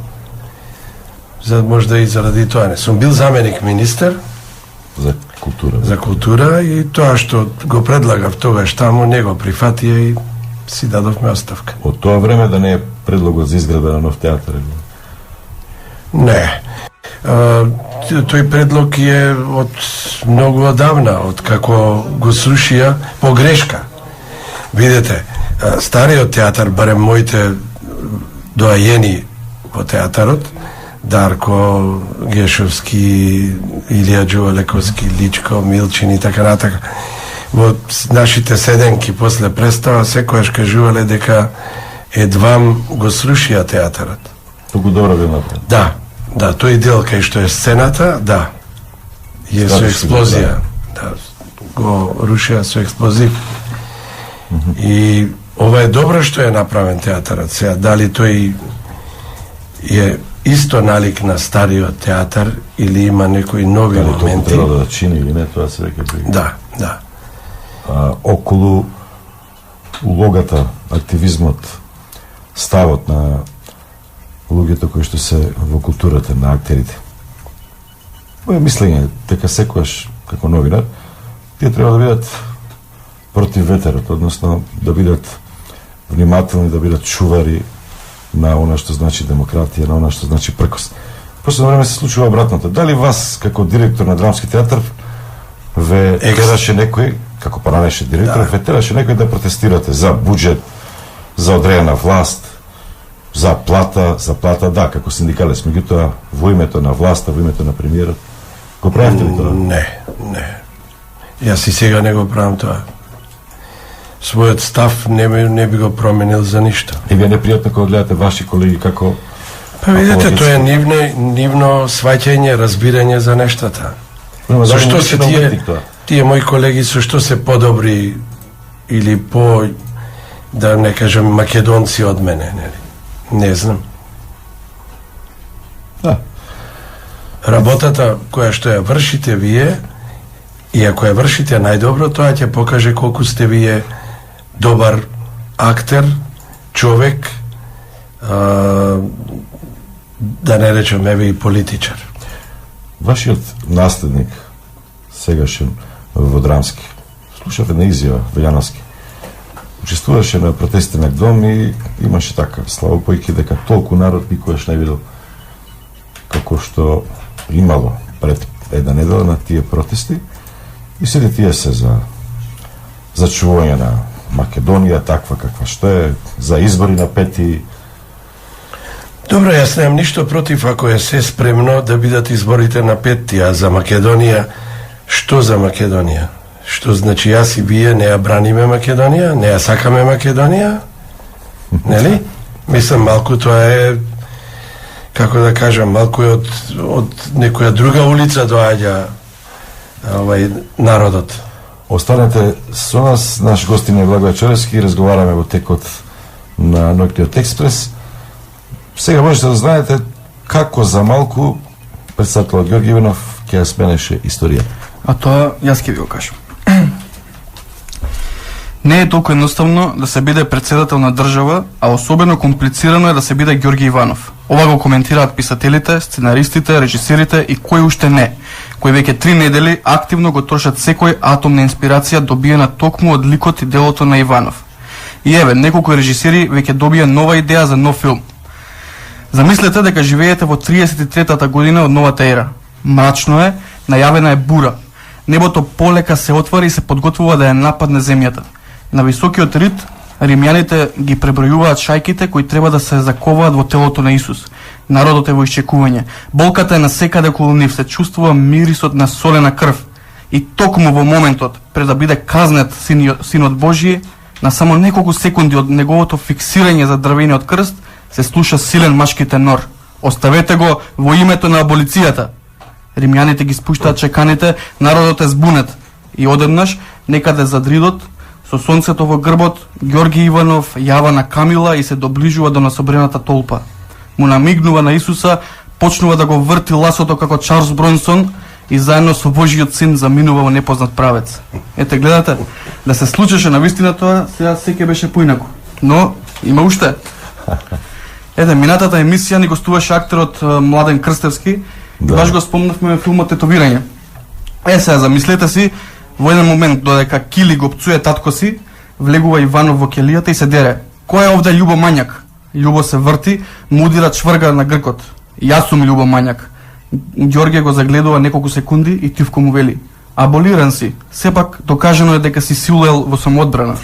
За можда и заради тоа не сум бил заменик министер за култура. За култура и тоа што го предлагав тогаш таму не го прифатија и си дадовме оставка. Од тоа време да не е предлогот за изградба на нов театар? Не. Тој предлог е од многу одавна, од како го срушија по грешка. Видете, стариот театар, барем моите доајени во театарот, Дарко Гешовски, Илија Джувалековски, Личко, Милчин и така натака, во нашите седенки после представа секојаш кажувале дека едвам го срушија театарот. Толку добро го направи. Да, тој дел кај што е сцената, да. И е со експлозија. Да, го рушија со експлозив. И ова е добро што е направен театарот. Сега, дали тој е исто налик на стариот театар или има некои нови елементи? Треба да чини или не, тоа се веќе бри. Да. Околу улогата, активизмот, ставот на луѓето кои што се во културата, на актерите. Моје мислење дека секојаш како новинар тие треба да бидат против ветерот, односно да бидат внимателни, да бидат чувари на она што значи демократија, на она што значи пркос. После време се случува обратното. Дали вас како директор на драмски театар ве тераше некој, како поранеше директор, ве тераше некој да протестирате за буџет, за одредена власт, за плата, да, како синдикалец, меѓутоа во името на власта, во името на премиерот, го правите ли тоа? Не. Јас и сега не го правам тоа. Својот став не би го променил за ништо. И вие непријатно кога гледате ваши колеги како... Па видите, тоа е нивно сваќање, разбирање за нештата. За што се тие мои колеги со што се подобри или по, да не кажам, македонци од мене, нели? Не знам. Да. Работата која што ја вршите вие, и ако ја вршите најдобро, тоа ќе покаже колку сте вие добар актер, човек, да не речем еве и политичар. Вашиот наследник, сегашен во Драмски, слушав една изјава во Јановски. Учествуваше на протести на Дом и имаше така славопојки дека толку народ никогаш не видел како што имало пред една недела на тие протести и сите тие се за зачувување на Македонија таква каква што е, за избори на 5. Добро, јас немам ништо против ако е се спремно да бидат изборите на 5, а за Македонија, што за Македонија? Што значи јас и вие не ја браниме Македонија, не ја сакаме Македонија? Нели? Мислам, малку тоа е, како да кажам, малку е од некоја друга улица доаѓа народот. Останете со нас, наш гостин е Благоје Чоревски, разговараме во текот на Ноќниот експрес. Сега можете да знаете како за малку председателот Ѓорги Иванов ќе ја сменеше историјата. А тоа јас ќе ви го кажам. Не е толку едноставно да се биде председател на држава, а особено комплицирано е да се биде Ѓорги Иванов. Ова го коментираат писателите, сценаристите, режисерите и кој уште не, кои веќе 3 недели активно го трошат секој атом на инспирација добиена токму од ликот и делото на Иванов. И еве, неколку режисери веќе добија нова идеја за нов филм. Замислете дека живеете во 33-та година од новата ера. Мрачно е, најавена е бура. Небото полека се отвори и се подготвува да ја нападне земјата. На високиот рид, римјаните ги пребројуваат шајките кои треба да се заковаат во телото на Исус. Народот е во исчекување. Болката е насекаде околу нив, се чувствува мирисот на солена крв. И токму во моментот, пред да биде казнет Синот Божји, на само неколку секунди од неговото фиксирање за дрвениот крст, се слуша силен машки тенор. Оставете го во името на аболицијата. Римјаните ги спуштаат чеканите, народот е збунет. И одеднаш, некаде зад ридот, со сонцето во грбот, Ѓорги Иванов јава на Камила и се доближува до насобрената толпа. Му намигнува на Исуса, почнува да го врти ласото како Чарлс Бронсон и заедно со Божиот син заминува во непознат правец. Ете, гледате, да се случеше на вистина тоа, сега секој беше поинаку. Но има уште. Ете, минатата емисија ни гостуваше актерот Младен Крстевски, и баш го спомнавме филмот Тетовирање. Сега замислете си, во еден момент додека Кили го пцуе татко си, влегува Иванов во келијата и се дере. Кој е овде Љубо Мањак? Љубо се врти, му удира чврга на гркот. Јас сум Љубо Мањак. Ѓорѓе го загледува неколку секунди и Тивко му вели: аболиран си, сепак докажано е дека си силел во самоодбрана.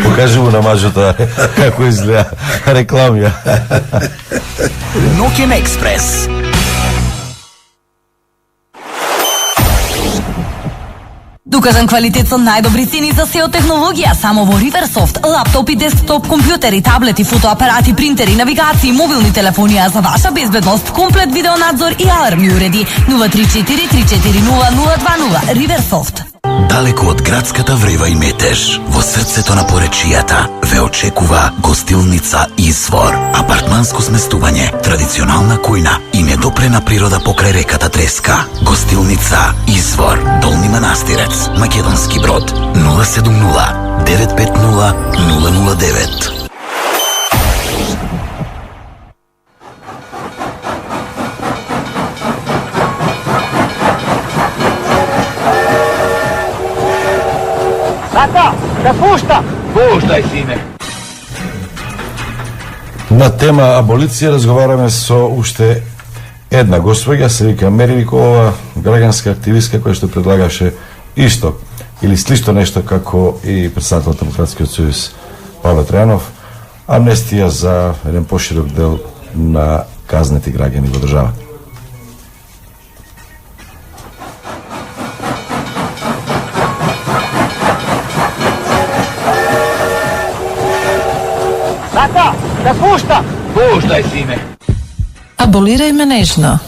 Покажи му на мажото како изгледа рекламија. Ноќен експрес. Докажан квалитет со најдобри цени за SEO технологија само во Riversoft. Лаптопи, десктоп, компјутери, таблети, фотоапарати, принтери, навигации, мобилни телефони, а за ваша безбедност комплет видеонадзор и алармни уреди. 034 340 020. Riversoft. Далеко од градската врева и метеж, во срцето на поречијата, ве очекува гостилница Извор. Апартманско сместување, традиционална кујна и недопрена природа покрај реката Треска. Гостилница Извор, Долни Манастирец, Македонски Брод, 070 950 009. Tata, da pušta! Puštaj, sine. На тема аболиција разговараме со уште една госпоѓа, се вика Мери Николова, граѓанска активистка која што предлагаше исто или слично нешто како и председателот на Демократскиот сојуз Павле Трајанов, амнестија за еден поширок дел на казнети граѓани во државата. Tata, da pušta! Puštaj, sine. Аболирај ме нежно.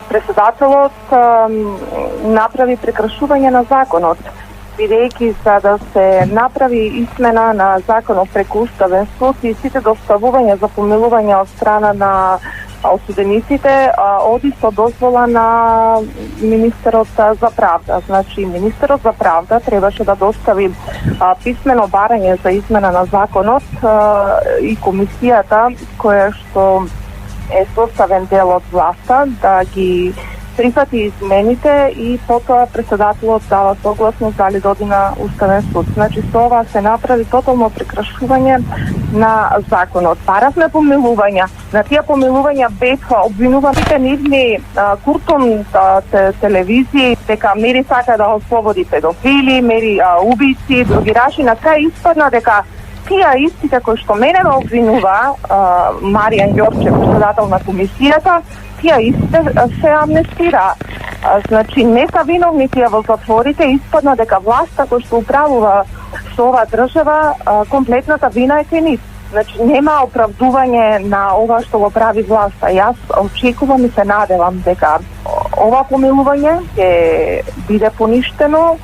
Председателот направи прекршување на законот, бидејќи за да се направи измена на законот преку Уставен суд и сите доставувања за помилување од страна на осудениците оди со дозвола на министерот за правда. Значи, министерот за правда требаше да достави писмено барање за измена на законот и комисијата која што е составен дел од власта да ги прифати измените и потоа председателот дава согласност дали да оди на Уставен суд. Значи, со ова се направи тотално прекрашување на законот. Баравме помилувања. На тие помилувања беха обвинуваните нивни куртон телевизии дека Мери сака да ослободи педофили, Мери убици, другираши. На крај испадна дека тие истите кои што мене ме обвинува Маријан Ѓорчев, председател на комисијата, тие истите се амнестира. Значи, не са виновни тие во затворите, испадна дека власта која што управува со оваа држава, комплетната вина е кај нив. Значи, нема оправдување на ова што го прави власта. Јас очекувам и се надевам дека ова помилување ќе биде поништено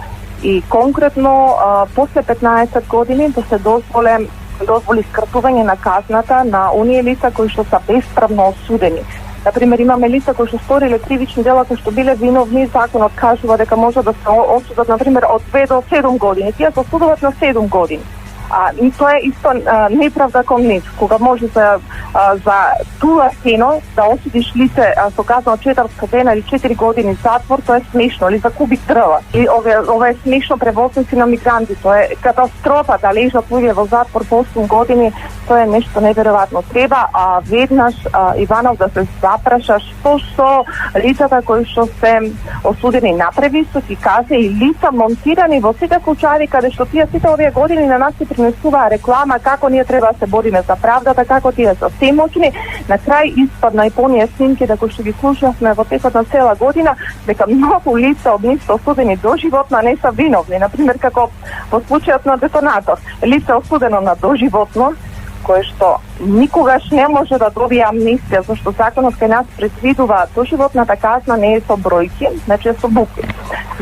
и конкретно после 15 години да се дозволи скратување на казната на оние лица кои што се бесправно осудени. Например, имаме лица кои што сториле кривични дела кои што биле виновни, законот кажува дека може да се осудат, например, од 2 до 7 години. Тие се осудуваат на 7 години. И тоа е исто неправда кон нив. Кога може за туа стено да осудиш лице со казна 4 дена или 4 години затвор, тоа е смешно, или за кубик дрва. И ова е смешно превозници на мигранти, тоа е катастрофа да лежат луѓе во затвор по 8 години, тоа е нешто неверојатно. Треба веднаш Иванов да се запраша што со лицата кои што се осудени на превисоки казни и лица монтирани во сите кучари каде што тие сите овие години на нас принесува реклама како ние треба да се бориме за правдата, како тие се семочни. На крај испадна и поние снимки дека што ги слушавме во текот на цела година дека многу лица од нив се осудени доживотно не са виновни. Например, како во случајот на детонатор, лице осудено на доживотно кое што никогаш не може да добие амнестија, зашто законот кај нас предвидува доживотната казна не е со бројки, значи е со букви.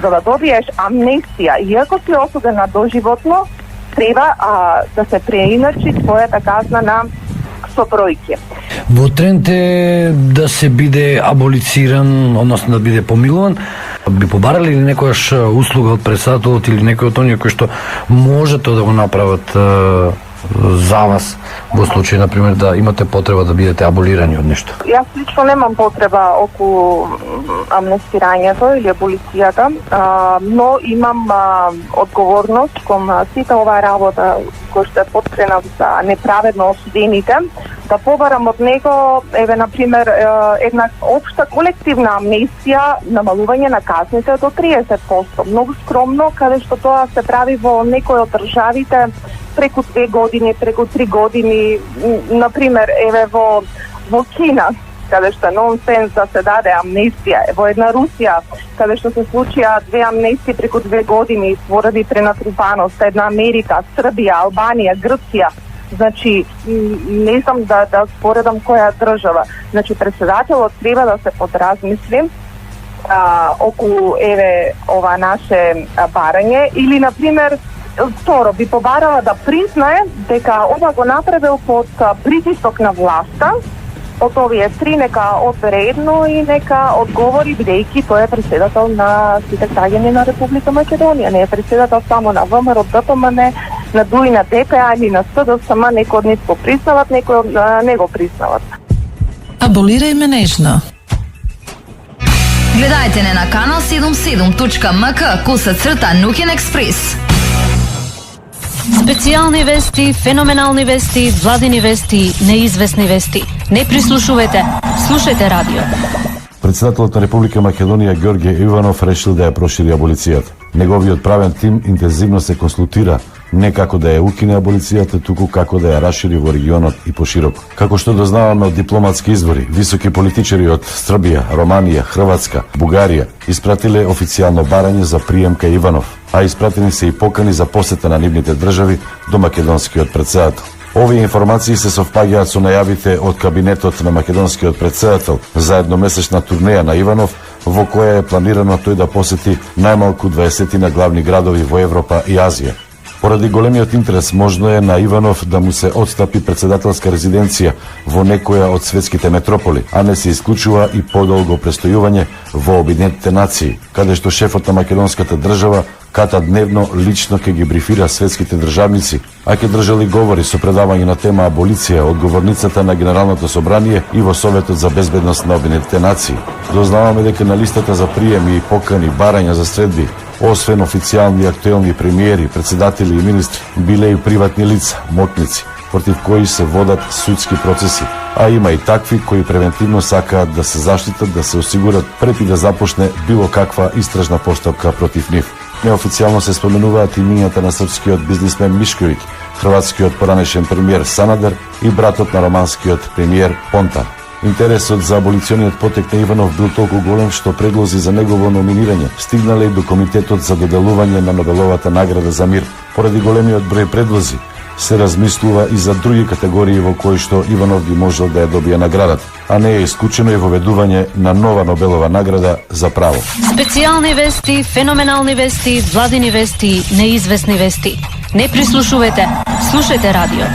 За да добиеш амнестија, иако си осуден на доживотно, треба да се преиначи својата казна на со бројки. Во тренд е да се биде аболициран, односно да биде помилуван. Би побарали ли некојаш услуга од председателот или некој од оние кои што можете да го направат за вас во случај, например, да имате потреба да бидете аболирани од нешто? Јас лично немам потреба околу амнестирањето или аболицијата, но имам одговорност кон сите оваа работа која што е поткрена за неправедно осудените, да побарам од него, например, една општа колективна амнестија, намалување на казните до 30%. Многу скромно, каде што тоа се прави во некои од државите преку 2 години, преку 3 години, например, во Кина, каде што нонсенс да се даде амнестија, во една Русија, каде што се случија 2 амнестии преку 2 години поради пренатрупаност, една Америка, Србија, Албанија, Грција. Значи, не знам да споредам која држава. Значи, председателот треба да се подразмисли околу ова наше барање или, например, второ, би побарала да признае дека ова го направил под притисок на власта, од овие три нека одбере едно и нека одговори, бидејќи тој е председател на сите граѓани на Република Македонија. Не е председател само на ВМРО, ДПМН, на ДУИ, на ДПА или на СДСМ, некои од нив го признават, некои не го признават. Аболирај ме нежно. Гледајте не на канал 77.mk Нукен Експрес. Специјални вести, феноменални вести, владини вести, неизвестни вести. Не прислушувате, слушајте радио. Председателот на Република Македонија Ѓорѓе Иванов решил да ја прошири аболицијата. Неговиот правен тим интензивно се консултира не како да ја укине аболицијата, туку како да ја расшири во регионот и пошироко. Како што дознаваме од дипломатски извори, високи политичари од Србија, Романија, Хрватска, Бугарија испратиле официјално барање за прием кај Иванов, а испратени се и покани за посета на нивните држави до македонскиот председател. Овие информации се совпаѓаат со најавите од кабинетот на македонскиот председател за едномесечна турнеја на Иванов, во која е планирано тој да посети најмалку 20 на главни градови во Европа и Азија. Поради големиот интерес можно е на Иванов да му се отстапи председателска резиденција во некоја од светските метрополи, а не се исклучува и подолго престојување во Обединетите нации, каде што шефот на македонската држава ката дневно лично ќе ги брифира светските државници, а ќе држали говори со предавање на тема аболиција од говорницата на Генералното собрание и во Советот за безбедност на Обединетите нации. Дознаваме дека на листата за приеми и покани барања за средби, освен официјални и актуелни премиери, председатели и министри, биле и приватни лица, мотници, против кои се водат судски процеси, а има и такви кои превентивно сакаат да се заштитат, да се осигурат пред и да започне било каква истражна постапка против нив. Неофицијално се споменуваат имињата на српскиот бизнисмен Мишковиќ, хрватскиот поранешен премиер Санадер и братот на романскиот премиер Понтар. Интересот за аболициониот потек на Иванов бил толку голем што предлози за негово номинирање стигнале и до Комитетот за доделување на Нобеловата награда за мир. Поради големиот број предлози се размислува и за други категории во кои што Иванов би можел да ја добие наградата, а не е исклучено и воведување на нова Нобелова награда за право. Специјални вести, феноменални вести, владини вести, неизвестни вести. Не прислушувате, слушајте радио.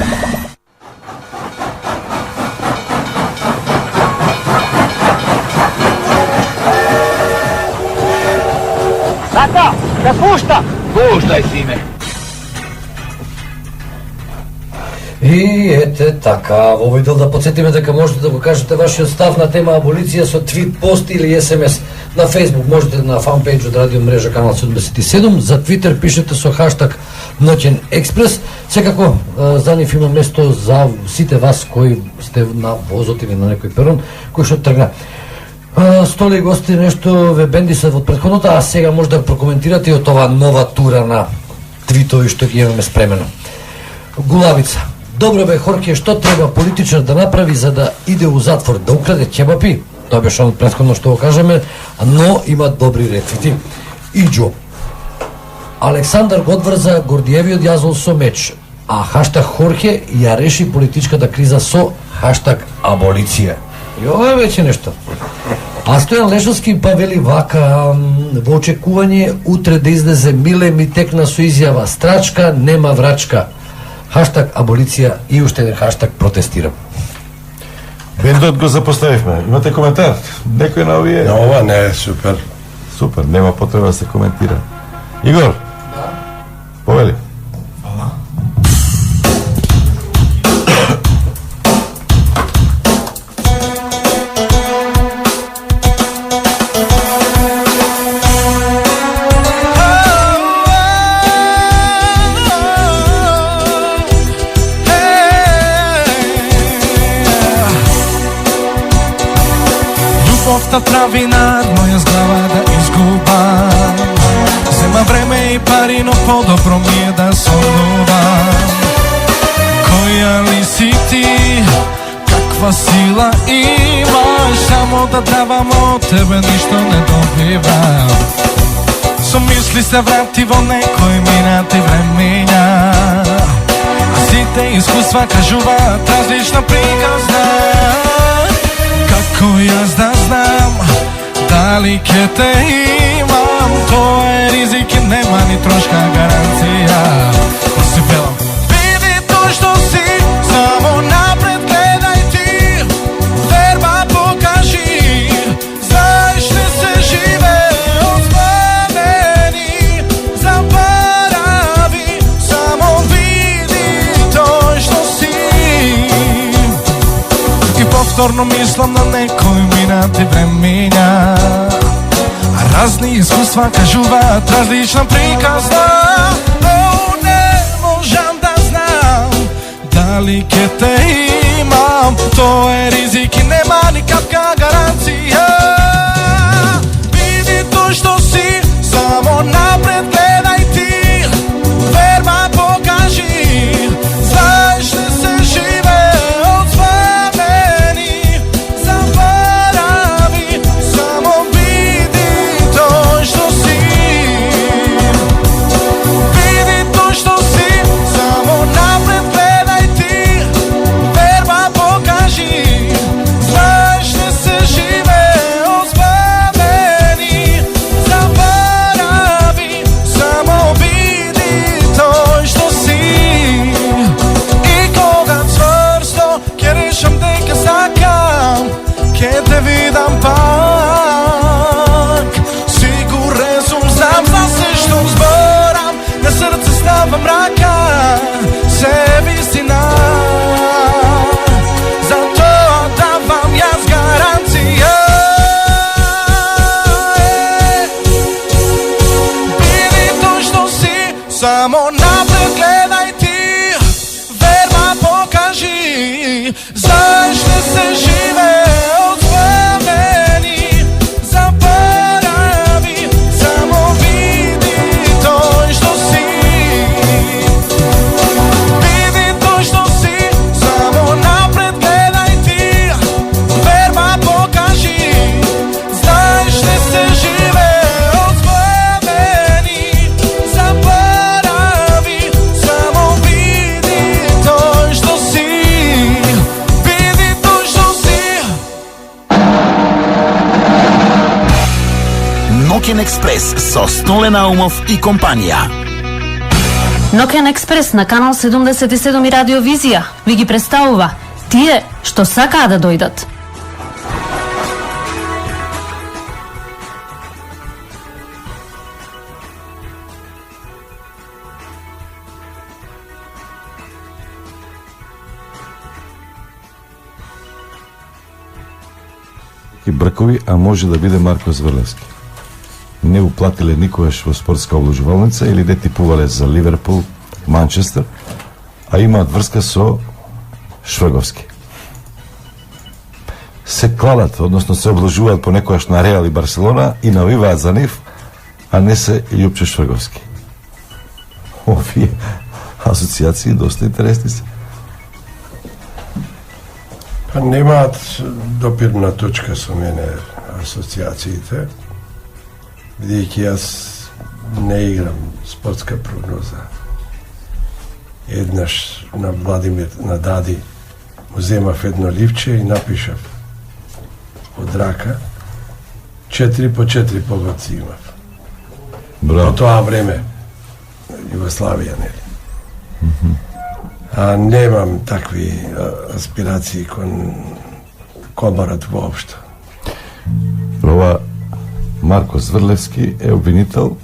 Tata, da pušta! Puštaj, sine. И ете така, во овој дел да подсетиме дека можете да го кажете вашиот став на тема аболиција со твит, пост или СМС. На Facebook можете на фанпејдж од радио мрежа канал 77, за Твитер пишете со хаштаг Ноќен експрес. Секако за нив има место за сите вас кои сте на возот или на некој перон кој што тргна. Столи гости нешто ве бенди се од претходната, а сега може да прокоментирате и од ова нова тура на твитови што ги имаме спремено. Гулавица. Добро бе, Хорке, што треба политичар да направи за да иде у затвор, да украде ќебапи? Тоа беше од претходно што го кажеме, но има добри реквити. Иджо. Александар го одврза Гордиевиот јазол со меч, а хаштаг Хорке ја реши политичката криза со хаштаг аболиција. И ова е веќе нешто. А Стојан Лешовски па вели вака, во очекување утре да излезе Миле ми текна со изјава страчка, нема врачка. Хаштаг аболиција и уште еден хаштаг протестирам. Бендот го запоставивме. Имате коментар? Некој на овие? На ова не, супер. Супер, нема потреба да се коментира. Игор? Повели. Љубовта прави над моја зглава да изгубам. Зема време и пари, но по-добро ми е да сонувам. Која ли си ти, каква сила имаш, само да давам од тебе, ништо не добивам. Со мисли се врати во некој минати времења, а сите искуства кажуваат различна приказна. Како јас да знам дали ќе те имам, тоа е ризик и нема ни трошка гаранција. Да си певам. Види тој што си, само напред гледај ти, верба покажи, знаеш ли се живе од спомени, заборави, само види тој што си. И повторно мислам на некој минати времења, а разни искуства кажуваат различна приказна. Но не можам да знам дали ќе те имам, тоа е ризик и нема никаква гаранција. Види тој што си, само напред гледај ти, верба покажи, знаеш ли се живе од спомени, заборави, само види тој што си. Види тој што си, само напред гледај ти, верба покажи, знаеш ли се живе од спомени, заборави, само види тој што си. И кога цврсто ќе решам дека сакам, ќе те видам пак. Сигурен сум, знам за се што зборам, на срце ставам рака, се вистина. Затоа давам јас гаранција. Биди тој што си, само напред гледај ти, верба покажи, знаеш ли се живе од спомени, заборави, само види тој што си. Види тој што си, само напред гледај ти, верба покажи, знаеш ли се живе од спомени, заборави, само види тој што си. Види тој што си. Ноќен експрес со Столе Наумов и компанија. Ноќен експрес на канал 77 и Радиовизија ви ги представува тие што сакаат да дојдат. И бркови, а може да биде Марко Зврлевски. Не уплатиле никогаш во спортска обложувалница или не типувале за Ливерпул, Манчестер, а имаат врска со Шврговски. Се кладат, односно се обложуваат понекогаш на Реал и Барселона и навиваат за нив, а не се Љупче Шврговски. Овие асоциации доста интересни се. Па немаат допирна точка со мене асоциациите, бидејќи јас не играм спортска прогноза. Еднаш на Владимир, на Дади, му земав едно ливче и напишав од рака 4 по 4 погодци имав. Браво. По тоа време, Југославија, нели? А немам такви аспирации кон коморот воопшто. Ова Марко Зврлевски е обвинител.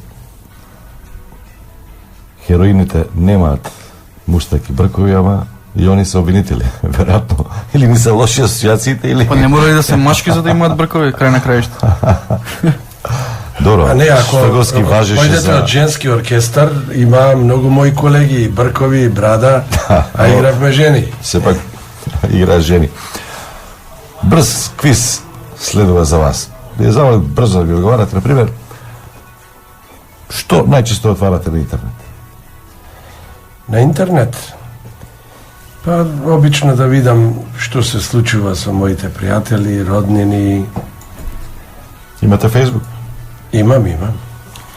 Хероините немаат муштаки бркови, ама и они се обвинители, веројатно. Или ни се лоши асоциациите, или... Па не мора и да се машки за да имаат бркови, крај на краишта. Добро, А не, ако Шпаговски важеше појдете за... од женски оркестар, има многу мои колеги, и бркови, и брада, а игравме жени. Сепак игра жени. Брз квиз следува за вас. Ви замолам брзо да ви одговарате, на пример, што најчесто отварате на интернет? На интернет? Па, обично да видам што се случува со моите пријатели, роднини. Имате Facebook? Имам.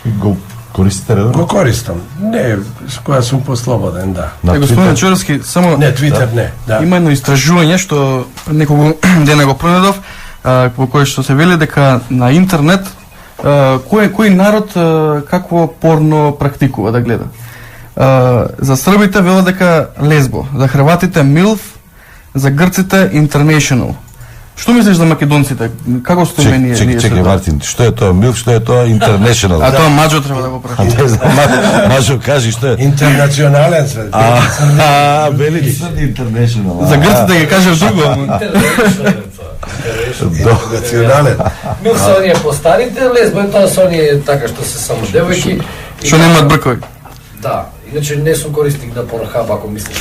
Го користите редовно? Го користам. Не, с која сум послободен, да. На Господин Чуревски, само... Не, Твитер не, да. Има едно истражување што неколку дена го пронедов, по кој што се вели дека на интернет кој народ какво порно практикува да гледа. За србите велат дека лесбо, за хрватите милф, за грците интернешнл. Што мислиш за македонците? Како стоиме ние? Чекај, Мартин, што е тоа милф, што е тоа интернешнл? А тоа Маџо треба да го прави. Не знам, Маџо кажи што е. Интернационален свет. Вели интернешнл. За грците ги кажеш друго. Интернационален. Мил се оние постарите, лесбо е тоа со оние така што се само девојки. Што немаат бркови. Да, иначе не сум користник на Pornhub, ако мислиш.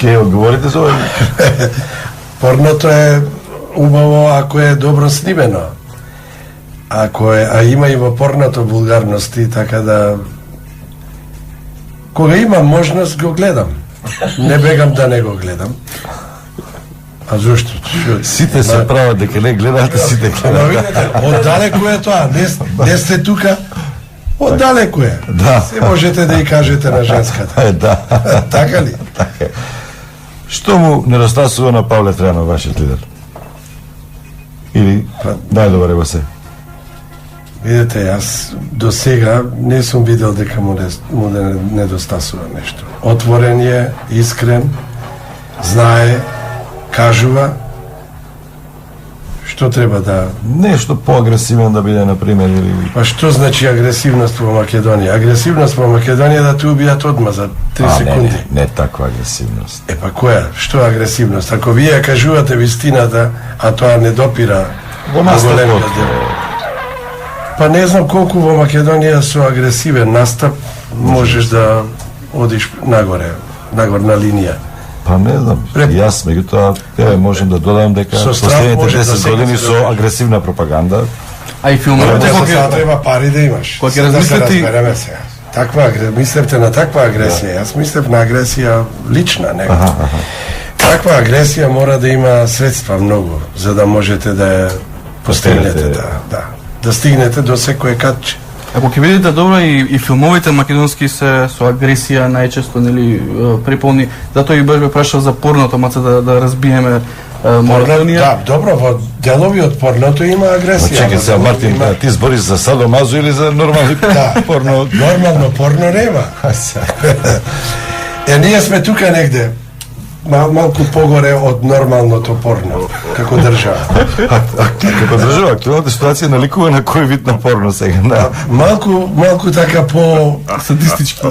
Ке одговорите за ова? Порното е убаво ако е добро снимено. А има и во порното вулгарности, така да кога имам можност го гледам. Не бегам да не го гледам. А зошто? Сите се прават дека не гледаат, сите гледаат. Видите, оддалеку е тоа, не сте тука. Оддалеку е. Да. Се можете да и кажете на женската. Да. Така ли? Така е. Што му недостасува на Павле Трајанов, вашиот лидер? Или најдобар го се? Видите, јас до сега не сум видел дека му недостасува нешто. Отворен е, искрен, знае, кажува, што треба да... Нешто поагресивен да биде, например, или... Па што значи агресивност во Македонија? Агресивност во Македонија да те убијат одма за 3 секунди. Не таква агресивност. Па која? Што е агресивност? Ако вие кажувате вистината, а тоа не допира во настапот. Па не знам колку во Македонија со агресивен настап можеш да одиш нагорна линија. Па не знам, јас меѓутоа можем да додам дека последните 10 години со агресивна пропаганда. А и филмовите кога треба пари да имаш. Кога ќе размислите сега. Таква мислевте на таква агресија. Јас мислев на агресија лична некоја. Таква агресија мора да има средства многу за да можете да ја постигнете, да стигнете до секое катче. Ако ќе видите добро и филмовите македонски се со агресија најчесто нели преполни, затоа и баш бе прашал за порното, маца да разбиеме Македонија. Да, добро, во делови од порното има агресија. Чекај се, Мартин, ти збориш за садомазо или за нормално порно? Нормално порно нема. Ние сме тука негде. Малку погоре од нормалното порно, како држава. Како држава, актуелната ситуација наликува на кој вид на порно сега? Малку така по... Садистички.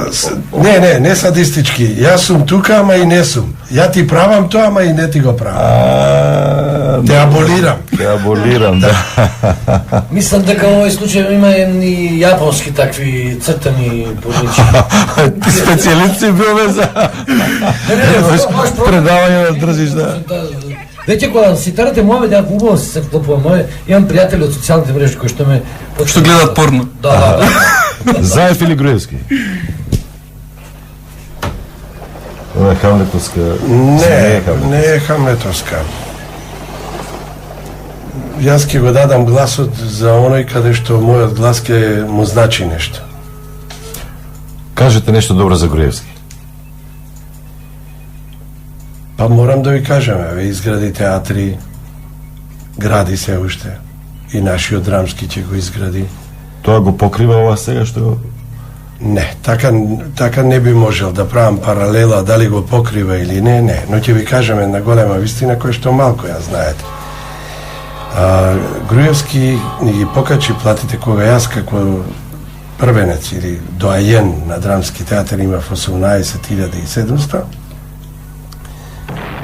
Не садистички. Јас сум тука, ама и не сум. Ја ти правам тоа, ама и не ти го правам. Те аболирам. Те аболирам, да. Мислам дека во овој случај има и јапонски такви цртани порничи. Ти специјалисти билме за... предавање да држиш, да. Веќе кога цитирате Мојамед, ја убаво се вклопувам. Имам пријатели од социјалните мрежи кои што ме... Што гледат порно. Да. Заев или Груевски? Ова е хамлетовска... Не е хамлетовска. Јас ќе го дадам гласот за оној каде што мојот глас ќе му значи нешто. Кажете нешто добро за Груевски. Па морам да ви кажам, изгради театри, гради се уште, и нашиот драмски ќе го изгради. Тоа го покрива ова сега што Не, така не би можел да правам паралела дали го покрива или не, но ќе ви кажам една голема вистина која што малко ја знаете. Груевски ни ги покачи платите кога јас како првенец или доајен на драмски театар имав 18.700.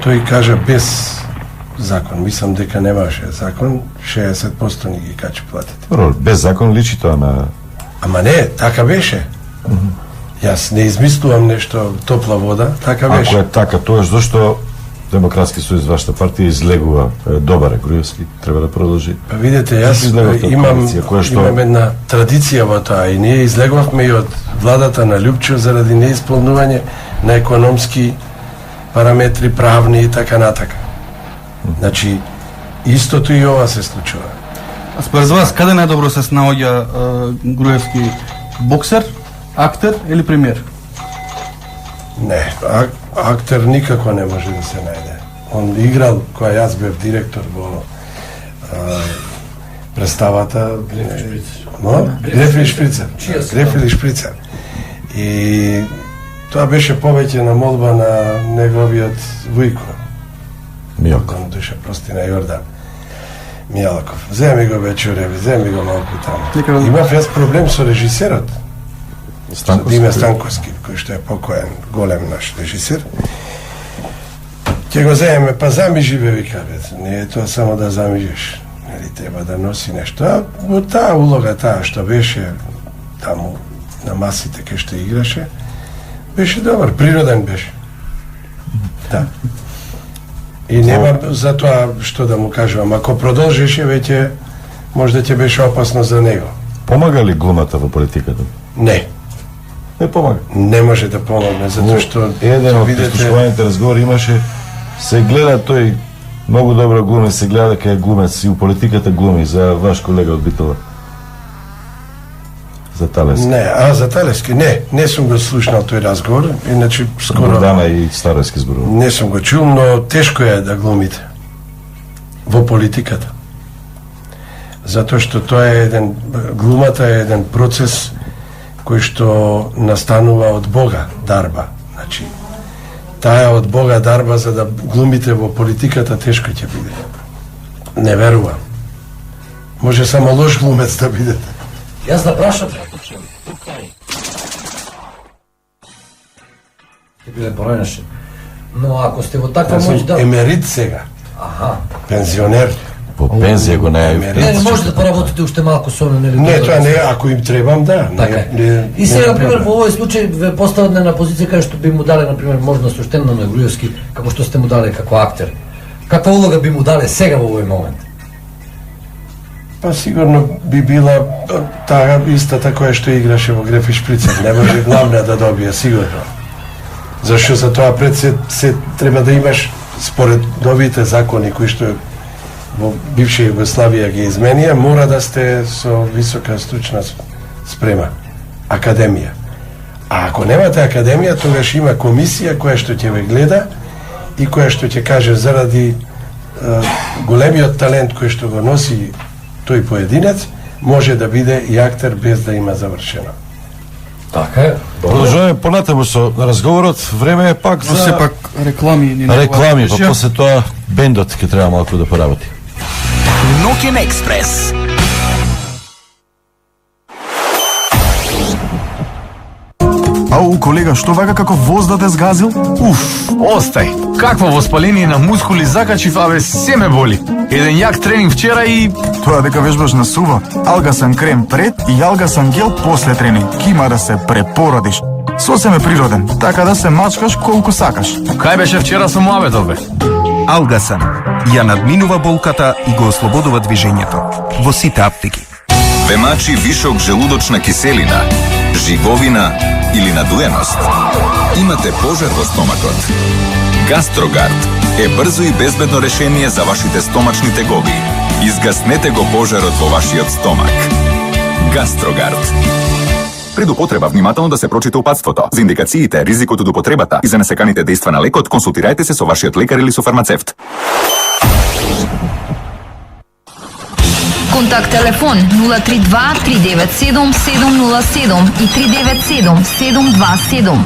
Тој кажа без закон, мислам дека немаше закон, 60% ни ги качи платите. Без закон личи тоа на... Ама не, така беше. Јас не измислувам нешто топла вода, така беше. Ако е така, тоа зашто Демократски сојуз, вашата партија излегува добар е Груевски, треба да продолжи. Па видите, јас имам една традиција во тоа и ние излегувавме и од владата на Лјупчо заради неисполнување на економски параметри, правни и така натака. Значи, истото и ова се случува. А според вас, каде најдобро се снаоѓа Груевски? Боксер, актер или премиер? Не, актер никако не може да се најде. Он играл, кога јас бев директор во представата Греф или Шприцер. Греф или Шприцер. И тоа беше повеќе на молба на неговиот вујко. Мијалков. Душа прости на Јордан. Мијалков. Земи го вечереви, земи го малку таму. Имав јас проблем со режисерот. Диме Станковски, кој што е покоен, голем наш режисер. Ќе го земеме, па зами живе, вика, не е тоа само да замижеш. Нели треба да носи нешто. А во таа улога, таа што беше таму на масите кај што играше, беше добар, природен беше. Да. И нема за тоа што да му кажувам, ако продолжеше веќе можда ќе беше опасно за него. Помага ли глумата во политиката? Не. Не помага. Не може да помогне, затоа што еден од прислушуваните разговори имаше, се гледа тој многу добро глуми, се гледа дека е глумец и у политиката глуми за ваш колега од Битола. За Талевски. Не, за Талевски не сум го слушнал тој разговор, иначе скоро Дана и Старовски зборува. Не сум го чул, но тешко е да глумите во политиката. Затоа што тоа е глумата е еден процес кој што настанува од Бога дарба. Значи, таа од Бога дарба за да глумите во политиката тешко ќе биде. Не верувам. Може само лош глумец да бидете. Јас да прашам. Ќе биле бројнаше. Но ако сте во таква моќ да... Емерит сега. Аха. Пензионер. По пензија го најави. Не може да поработите уште малку со оно, нели? Не, тоа не, ако им требам, да. И сега, например, во овој случај ве постават на позиција кај што би му дале, например, можност уштенно на Груевски, како што сте му дале како актер. Каква улога би му дале сега во овој момент? Па сигурно би била таа истата која што играше во Греф и Шприцер. Не може главна да добие, сигурно. Зашто за тоа пред се треба да имаш, според новите закони кои што во бивша Југославија ги изменија, мора да сте со висока стручна спрема, академија. А ако немате академија, тогаш има комисија која што ќе ве гледа и која што ќе каже заради големиот талент кој што го носи тој поединец, може да биде и актер без да има завршено. Така е. Продолжуваме понатаму со разговорот. Време е пак за... Сепак реклами. Реклами, па после тоа бендот ќе треба малку да поработи. Ноќен експрес. Ау, колега, што вака како воз да те сгазил? Уф, остај. Какво воспаление на мускули закачив, абе, се ме боли. Еден јак тренинг вчера и... Тоа дека вежбаш на сува. Алгасан крем пред и алгасан гел после тренинг. Кима да се препородиш. Сосем е природен, така да се мачкаш колку сакаш. Кај беше вчера со муабетов, бе? Алгасан ја надминува болката и го ослободува движењето. Во сите аптеки. Ве мачи вишок желудочна киселина, живовина или надуеност? Имате пожар во стомакот? Гастрогард е брзо и безбедно решение за вашите стомачни тегови. Изгаснете го пожарот во вашиот стомак. Гастрогард. Пред употреба внимателно да се прочита упатството. За индикациите, ризикот од употребата и за несеканите дејства на лекот, консултирајте се со вашиот лекар или со фармацевт. Контакт телефон 032 397 707 и 397 727.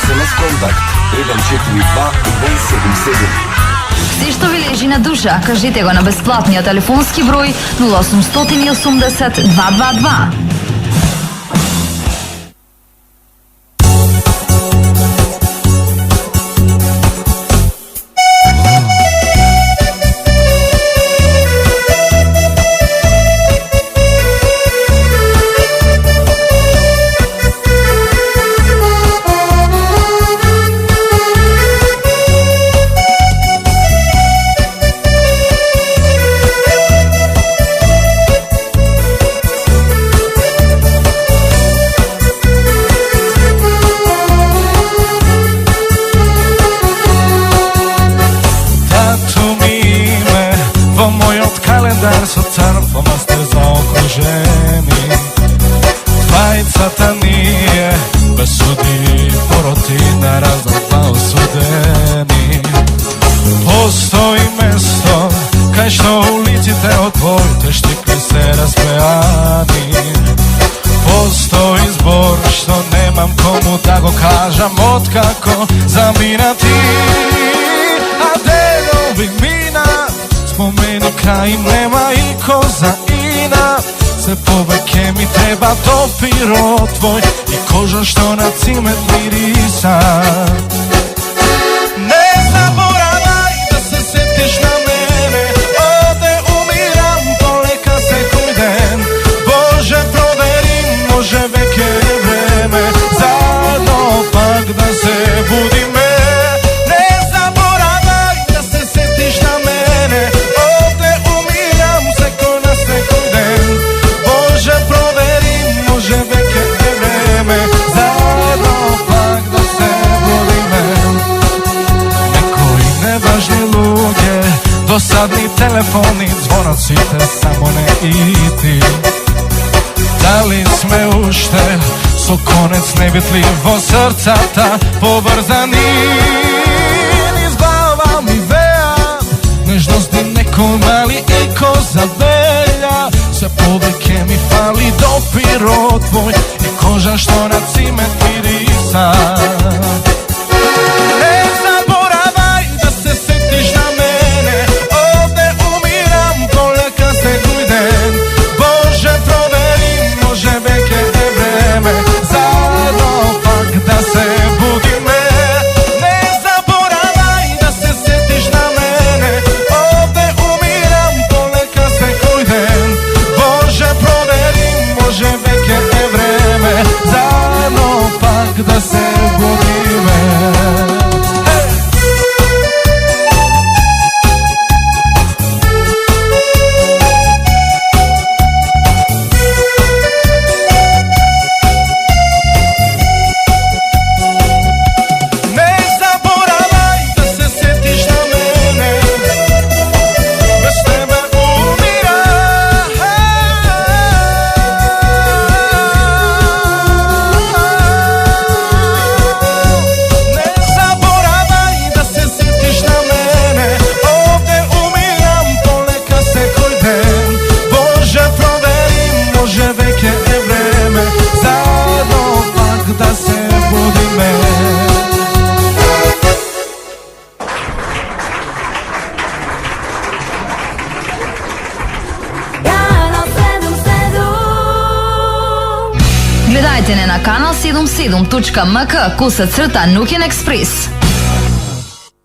СМС контакт 142 277. Се што ви лежи на душа, кажете го на бесплатниот телефонски број 0880 222. Со црвома сте заокружени, двајцата ние без суди пороти на раздор два осудени. Постои место кај што улиците од твоите штипки се распеани. Постои збор што немам кому да го кажам откако замина ти. А денови мина, спомени крај нема и коза ина. Се повеќе ми треба допиро твој и кожа што на цимет мириса. Не заборавај да се сетиш на мене, оде умирам полека секој ден. Боже провери, може веќе е време заедно пак да се будиме. Не заборавај да се сетиш на мене, оде умирам секој на секој ден. Боже провери, може веќе е време заедно пак да се будиме. Некои неважни луѓе, досадни телефони, звоноците само не и ти. Дали сме уште со конец небитли во срцата поврзани? Низ глава ми веа нежности некој мали и коза велја. Се повеќе ми фали допиро твој и кожа што на цимет мириса. Не заборавај да се сетиш на мене, овде умирам полека секој ден. Боже провери, може веќе е време заедно пак да се будиме. Не заборавај да се сетиш на мене, овде умирам полека секој ден. Боже провери, може веќе е време заедно пак да се будиме. Не заборавај да се сетиш на мене, без тебе умирам. Не заборавај да се сетиш на мене, овде умирам полека секој ден. Боже провери, може веќе е време заедно пак да се будиме. Гледајте не на канал 77.mk Нукен Експрес.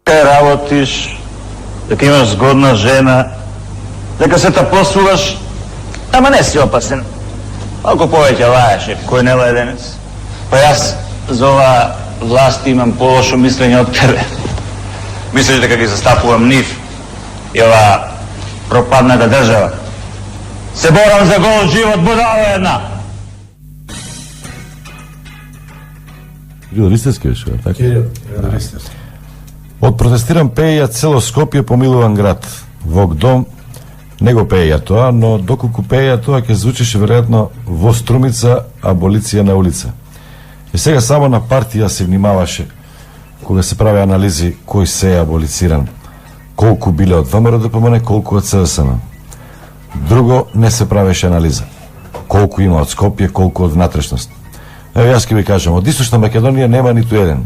Кај работиш, дека имаш згодна жена, дека се та посуваш, ама не си опасен. Малко повеќе лаеш, кој не леденец. Па јас за ова власт имам полошо мислење од тебе. Мислиш дека ги застапувам нив и ова пропадната држава. Се борам за гол живот, будала една. Кирил Ристевски беше, така? Кирил Ристевски. Од протестиран пеја цело Скопје помилуван град. Во дом не го пеја тоа, но доколку пеја тоа ќе звучеше веројатно во Струмица аболиција на улица. И сега само на партија се внимаваше кога се прави анализи кој се е аболициран. колку биле од ВМРО ДПМН, колку од СДСМ. Друго, не се правеше анализа. Колку има од Скопје, колку од внатрешност. Ево, јас ќе ви кажам, од Источна Македонија нема ниту еден.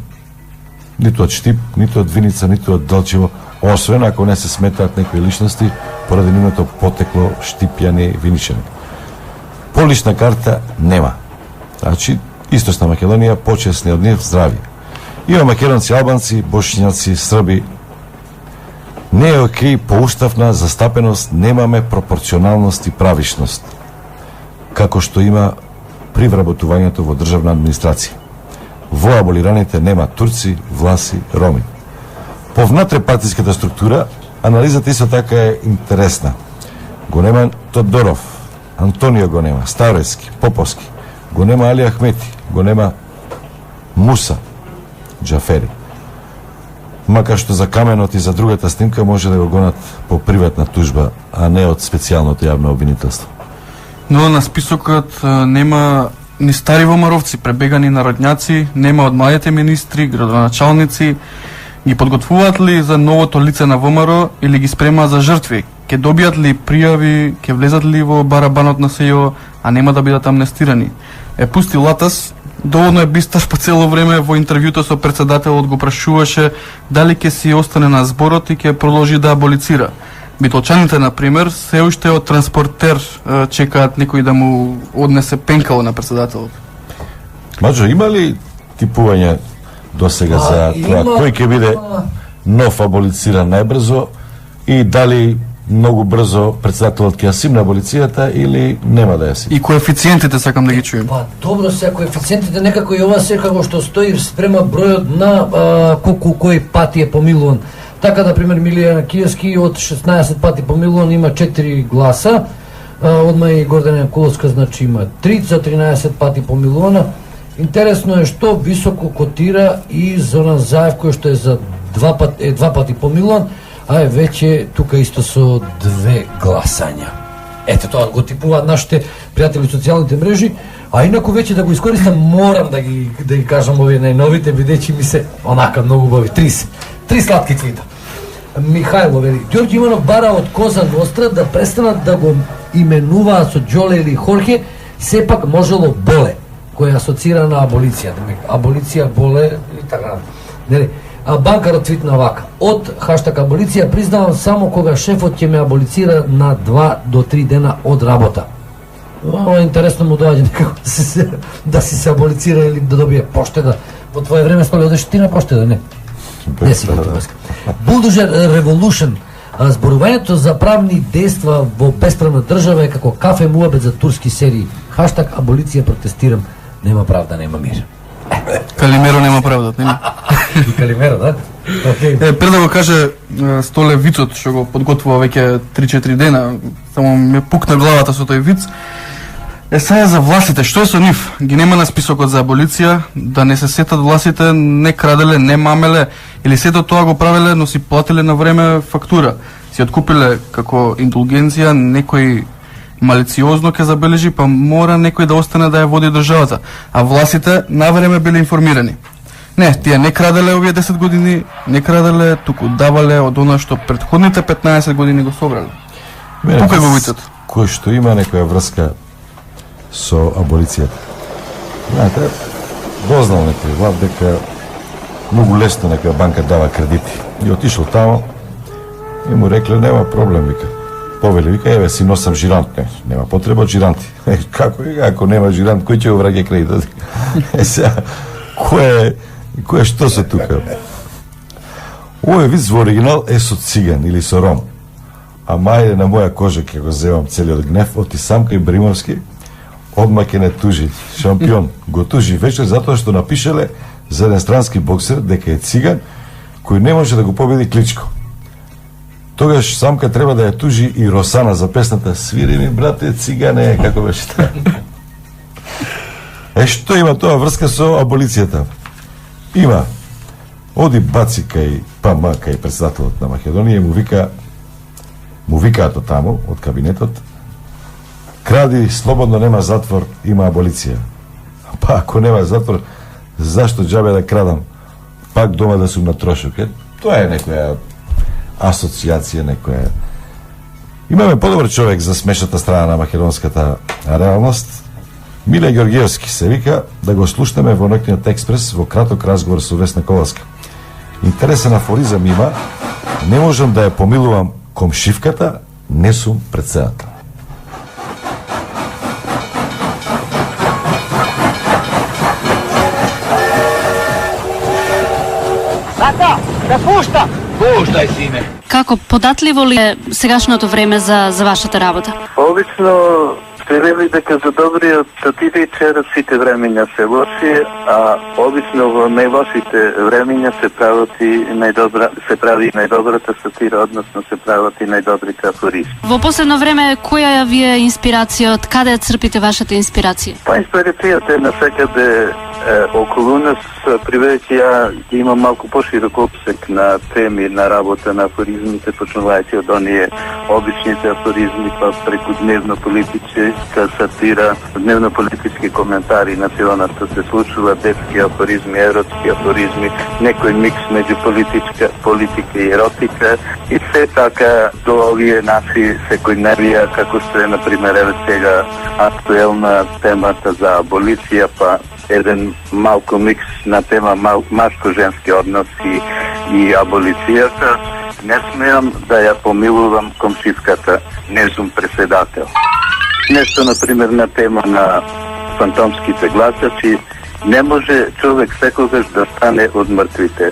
Ниту од Штип, ниту од Виница, ниту од Делчево, освен ако не се сметаат некои личности поради нивното потекло Штипјани, Виничани. По лична карта нема. Значи, Источна Македонија почесни од нив здрави. Има македонци, албанци, бошњаци, срби. Не е окей по уставна застапеност, немаме пропорционалност и правишност, како што има при вработувањето во државна администрација. Во аболираните нема турци, власи, роми. По внатрепартиската структура, анализата исто така е интересна. Го нема Тодоров, Антонио го нема, Ставрески, Поповски, го нема Али Ахмети, го нема Муса, Джафери. Макар што за каменот и за другата снимка може да го гонат по приватна тужба, а не од специјалното јавно обвинителство. Но на списокот нема ни стари вомаровци, пребегани народњаци, нема од младите министри, градоначалници. Ги подготвуваат ли за новото лице на ВМРО или ги спремаат за жртви? Ке добијат ли пријави, ке влезат ли во барабанот на СЈО, а нема да бидат амнестирани? Пусти Латас, доволно е бистар по цело време во интервјуто со председателот го прашуваше дали ќе си остане на зборот и ќе продолжи да аболицира. Битолчаните, например, се уште од транспортер чекаат некој да му однесе пенкало на председателот. Маđo, има ли типување до сега за тоа кој ќе биде нов аболициран најбрзо и дали многу брзо председателот ќе ја симне аболицијата или нема да ја симне? И коефициентите сакам да ги чуем. Па добро се, коефициентите некако и ова се како што стои спрема бројот на колку кој пати е помилуван. Така, на пример, Милијана Киевски од 16 пати помилуван има 4 гласа, одма и Гордана Коловска, значи има 3 за 13 пати помилувана. Интересно е што високо котира и Зоран Заев, кој што е за два пати помилуван, а е веќе тука исто со 2 гласања. Ете тоа го типуваат нашите пријатели во социјалните мрежи, а инаку веќе да го искористам морам да ги кажам овие најновите, бидејќи ми се онака многу убави. 3 сладки твита. Михајло вели, Ѓорѓе Иванов бара од Коза Ностра да престанат да го именуваат со Џоле или Хорхе, сепак можело Боле, кој асоцира на аболиција. Аболиција, Боле и така. Нели? А банкарот твитна вака: од хаштаг аболиција признавам само кога шефот ќе ме аболицира на 2 до 3 дена од работа. Ова е интересно, му доаѓа некако да си се аболицира или да добие поштеда. Во твое време скоро одеш ти на поштеда, не? Не си го тубаска. Булдожер Revolution. Зборувањето за правни дејства во бесправна држава е како кафе муабет за турски серии. Хаштаг аболиција протестирам. Нема правда, нема мир. Калимеро нема правда, нема. И Калимеро, да? Okay. Пред да го каже Столе вицот што го подготвува веќе 3-4 дена, само ме пукна главата со тој виц. Сега за властите, што е со нив? Ги нема на списокот за аболиција, да не се сетат властите, не краделе, не мамеле, или сето тоа го правеле, но си платиле на време фактура. Си откупиле како индулгенција, некој малициозно ќе забележи, па мора некој да остане да ја води државата. А властите на време биле информирани. Не, тие не краделе овие 10 години, не краделе, туку давале од она што претходните 15 години го собрале. Тука го вицат. Кој што има некоја врска со аболицијата. Знаете, дознал некој влад дека многу лесно некоја банка дава кредити. И отишол тамо и му рекле нема проблем, вика. Повели, вика, еве си носам жирант. Нема потреба од жиранти. Како вика, ако нема жирант, кој ќе го враќа кредитот? Сега, кој е што се тука? Овој виц во оригинал е со циган или со ром. А мајде на моја кожа ќе го земам целиот гнев, оти самка и Бримовски, одма ќе не тужи, шампион. Го тужи вечер затоа што напишеле за еден странски боксер дека е циган кој не може да го победи Кличко. Тогаш самка треба да ја тужи и Росана за песната "Свири ми, брате, цигане", како беше тоа. Што има тоа врска со аболицијата? Има. Оди баци кај ПМ, кај председателот на Македонија и му викаат од таму, од кабинетот: кради, слободно, нема затвор, има аболиција. Па ако нема затвор, зашто џабе да крадам? Пак дома да сум на трошок. Тоа е некоја асоцијација некоја. Имаме подобар човек за смешната страна на македонската реалност. Миле Георгиевски се вика, да го слушнеме во ноќниот експрес во краток разговор со Весна Ковалска. Интересен афоризам има: не можам да ја помилувам комшивката, не сум председател. Тата, да пушта! Пуштай, сине! Како податливо ли е сегашното време за вашата работа? Обично се вели дека за добриот сатиричар сите времења се лоши, а обично во најлошите времења се прави најдобрата сатира, односно се прават и најдобрите афоризми. Во последно време, која ви е инспирација, од каде црпите вашата инспирација? Па инспирацијата е насекаде околу нас, привеќе ја имам малку поширок опсек на теми на работа на афоризмите, почнувајќи од оние обичните афоризми, па преку дневно-политичка сатира, дневно-политички коментари на сила што се случува, детски афоризми, еротски афоризми, некој микс меѓу политика и еротика, и се така до овие наши секојдневија, како што е, например, еве сега актуелна темата за аболиција, па еден малку микс на тема машко-женски односи и аболицијата. Не смеам да ја помилувам комшивката, не сум председател. Нешто, например, на тема на фантомските гласачи, не може човек секогаш да стане од мртвите.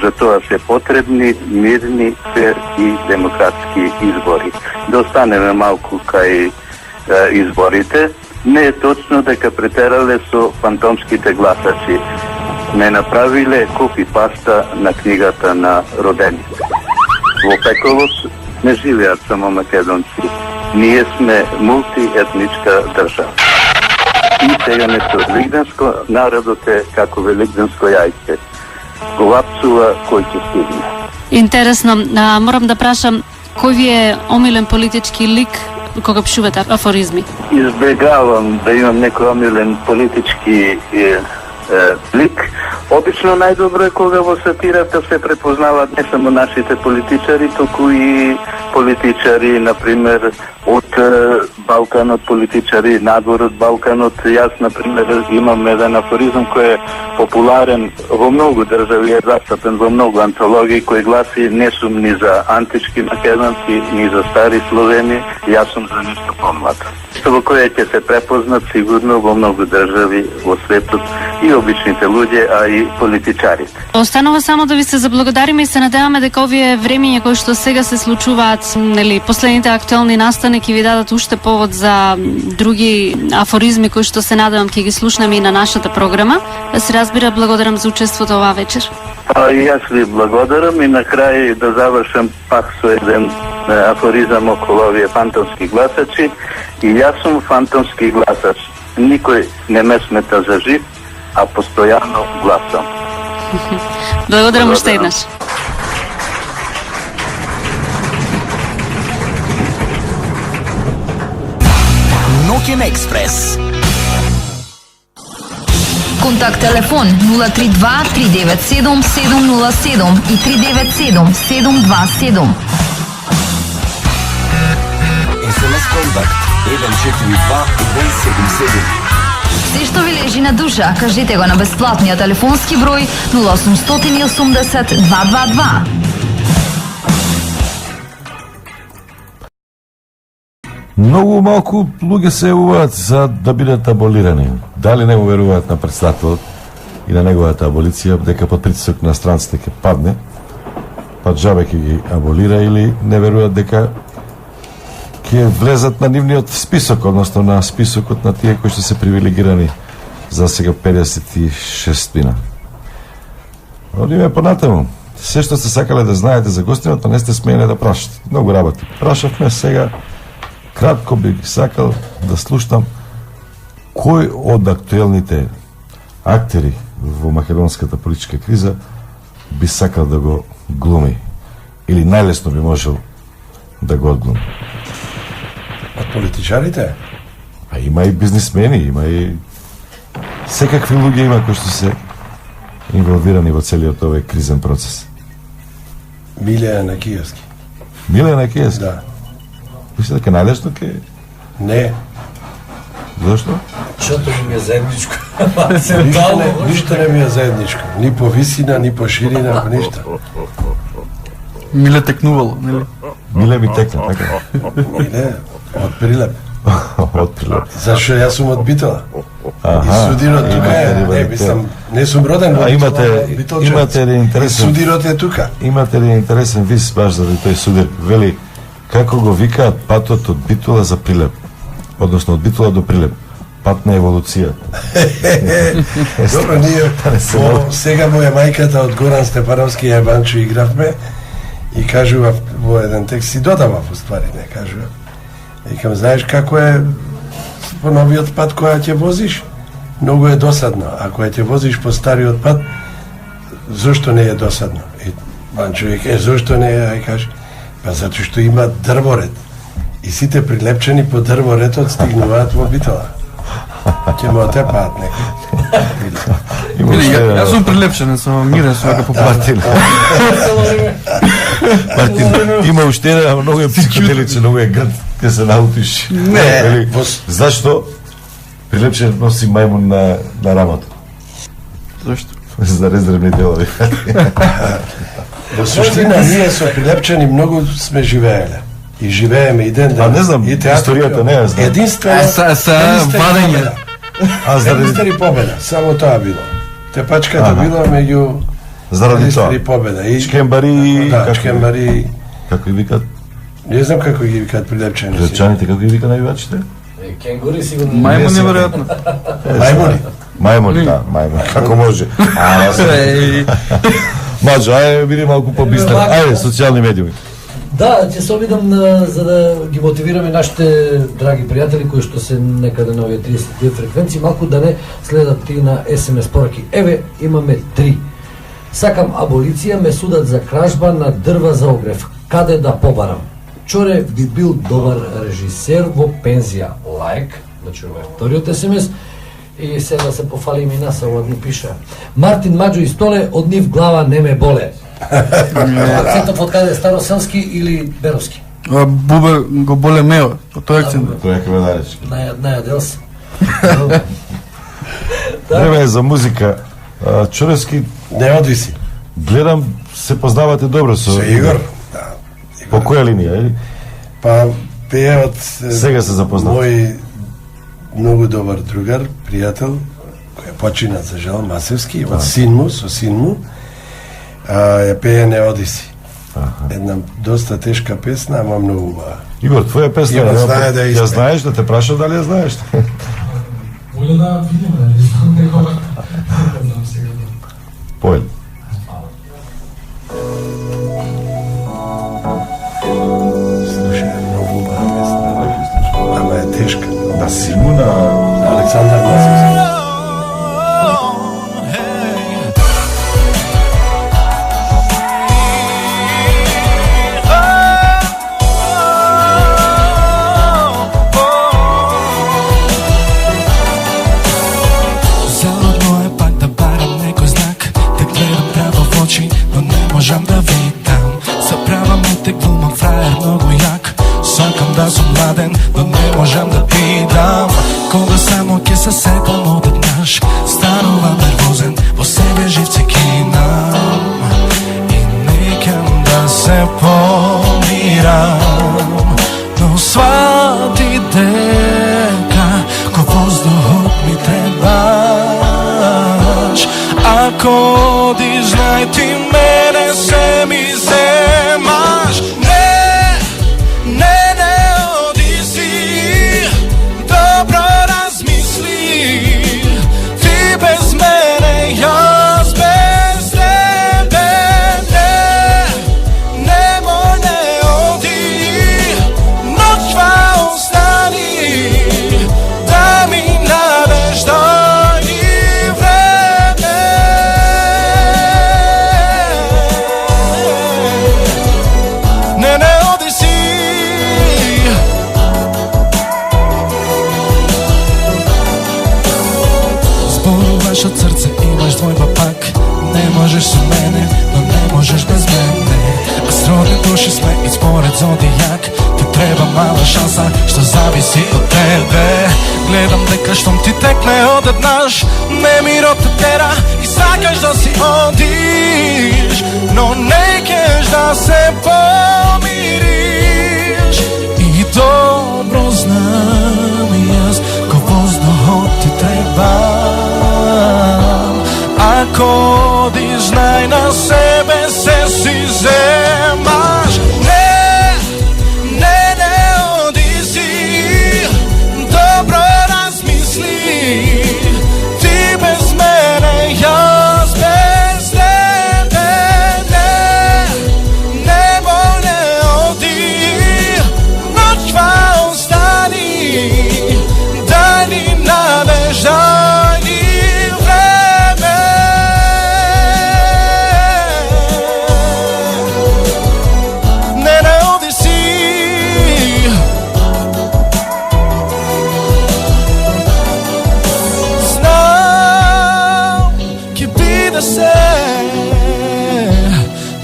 Затоа се потребни мирни, фер и демократски избори. Да останеме малку кај изборите. Не е точно дека претерале со фантомските гласачи. Не направиле копи-паста на книгата на родените. Во пеколот не живеат само македонци. Ние сме мултиетничка држава. И сега нешто великденско, народот е како великденско јајце. Го лапсува кој ќе стигне. Интересно, морам да прашам, кој ви е омилен политички лик кога пишувате афоризми? Избегавам да имам некој омилен политички лик. Обично најдобро е кога во сатирата се препознават не само нашите политичари, туку и политичари, например, од Балканот, политичари надвор од Балканот. Јас, например, имам еден афоризм кој е популарен во многу држави, е застапен во многу антологии, кој гласи: не сум ни за антички македонци, ни за стари Словени, јас сум за нешто помладо. Во кое ќе се препознат сигурно во многу држави во светот и обичните луѓе, а и политичарите. Останува само да ви се заблагодариме и се надеваме дека овие времења кои што сега се случуваат, нели, последните актуелни настани ќе ви дадат уште повод за други афоризми кои што се надевам ќе ги слушнеме и на нашата програма. Да се разбира, благодарам за учеството оваа вечер. И јас ви благодарам и на крај да завршам пак со еден афоризам околу овие фантомски гласачи. И јас сум фантомски гласач. Никој не ме смета за жив, а постојано гласам. Благодарам уште еднаш. Ноќен експрес. Контакт телефон 032 397 707 и 397 727. СМС контакт 142 277. Се што ви лежи на душа, кажете го на бесплатниот телефонски број 0880 222. Многу малку луѓе се јавуваат за да бидат аболирани. Дали не му веруваат на председателот и на неговата аболиција, дека под притисок на странците ќе падне, па џабе ќе ги аболира, или не веруваат дека ќе влезат на нивниот список, односно на списокот на тие кои што се привилегирани за сега 56-тина. Одиме понатаму. Се што сте сакале да знаете за гостината, не сте смеени да прашате. Многу работи прашавме, сега кратко би сакал да слушам кој од актуелните актери во македонската политичка криза би сакал да го глуми или најлесно би можел да го одглуми. Од политичарите? А има и бизнисмени, има и секакви луѓе има кои што се инволвирани во целиот овој кризен процес. Милија Накиевски. Милена ке јас? Да. Мислите дека најлесно ке? Не. Зошто? Чото ми е заедничко. Ништо не ми е заедничко. Ни по висина, ни по ширина, по ништо. Миле текнувало, нели? Миле ми текна, така? Миле, од Прилеп. Од Прилеп. Зашо јас сум од Битола. И судирот тука е, не, мислам, не сум роден во Битола. Имате ли интересен... Судирот е тука. Имате ли интересен вис баш заради тој судир? Вели, како го викаат патот од Битола за Прилеп? Односно, од Битола до Прилеп. Пат на еволуција. Добро, ние сега моја мајката од Горан Степановски ја Банчо игравме и кажува во еден текст, и додавав уствари, не кажува. Викам, знаеш како е по новиот пат која ќе возиш? Многу е досадно. Ако ќе возиш по стариот пат, зошто не е досадно? И Банчо вика, зошто не е? Ај каже, па затоа што има дрворед. И сите прилепчени по дрворедот стигнуваат во Битола. Ќе ме отепаат некој. Јас сум прилепчен, сум мирен со како Мартин. Мартин, има уште една, многу е психоделичен, многу е грд, ке се наутиш. Не. Зашто прилепчен носи мајмун на рамото? Зашто? За резервни делови. Во суштина, ние со прилепчени многу сме живееле. И живееме и ден ден. Не знам, историјата не ја знам. Единствено вадење. Министери победа, само тоа било. Тепачката било меѓу заради тоа. Министери победа. И Чкембари, да, Чкембари. Како ги викаат? Не знам како ги викаат прилепчени. Прилепчаните како ги викаат највачите? Кенгури сигурно. Мајмуни веројатно. Мајмуни. Мајмуни, да, мајмуни. Како може? Маđo, ајде биди малку побистар. Ајде, социјални медиуми. Да, ќе се обидам за да ги мотивираме нашите драги пријатели кои што се некаде на овие 32 фреквенции, малку да не следат ти на SMS пораки. Еве, имаме 3. Сакам аболиција, ме судат за кражба на дрва за огрев. Каде да побарам? Чоре би бил добар режисер во пензија. Лайк, значи ова е вториот SMS. И сега да се пофалим и нас, ова ни пише. Мартин, Маđo и Столе, од нив глава не ме боле. Акцентот од каде? Староселски или Беровски? Бубе го боле мео, тој акцент. Тој е каведаречки. Најадел се. Време е за музика. Чорески... Не одвиси. Гледам, се познавате добро со Игор. По која линија, или? Па, пејават... Сега се запознат. Мој многу добар другар, пријател, кој е починат за жал, Масевски, од син му, со син му, ја пее Не одиси. Една доста тешка песна, ама многу убава. Игор, твоја песна, ја знаеш, да те прашам дали ја знаеш? Боле да видиме, дали знам некога. Не знам сега. Појде. Слушај, многу убава песна. Ама е тешка. На сину на Александар Масевски. Заодно е пак да барам некој знак, те гледам право в очи, но не можам да видам. Заправам те глумам фраер многу јак, сакам да сум младен, но не можам да питам. Кога само ќе се сетам одеднаш, станувам нервозен, во себе живце кинам. И некам да се помирам, но свати дека ко воздухот ми требаш. Ако одиш, знај ти мене се ми земаш. pored zodijak. Ti treba mala šansa što zavisi od tebe. Gledam дека štom ti tekne odjednaš, nemiro te tera i sakaš da si odiš, no nekeš da se pomiriš. I dobro znam jaz, ko vozduh ti trebam. Ako odiš, znaj na sebe se si zemaš. Ne odi si, dobro razmisli. Ti bez mene, jaz bez tebe. Nemoj ne odi, noćva ostani. Daj mi nadež, daj mi vreme. Ne odi si. Znam, ќе биде се.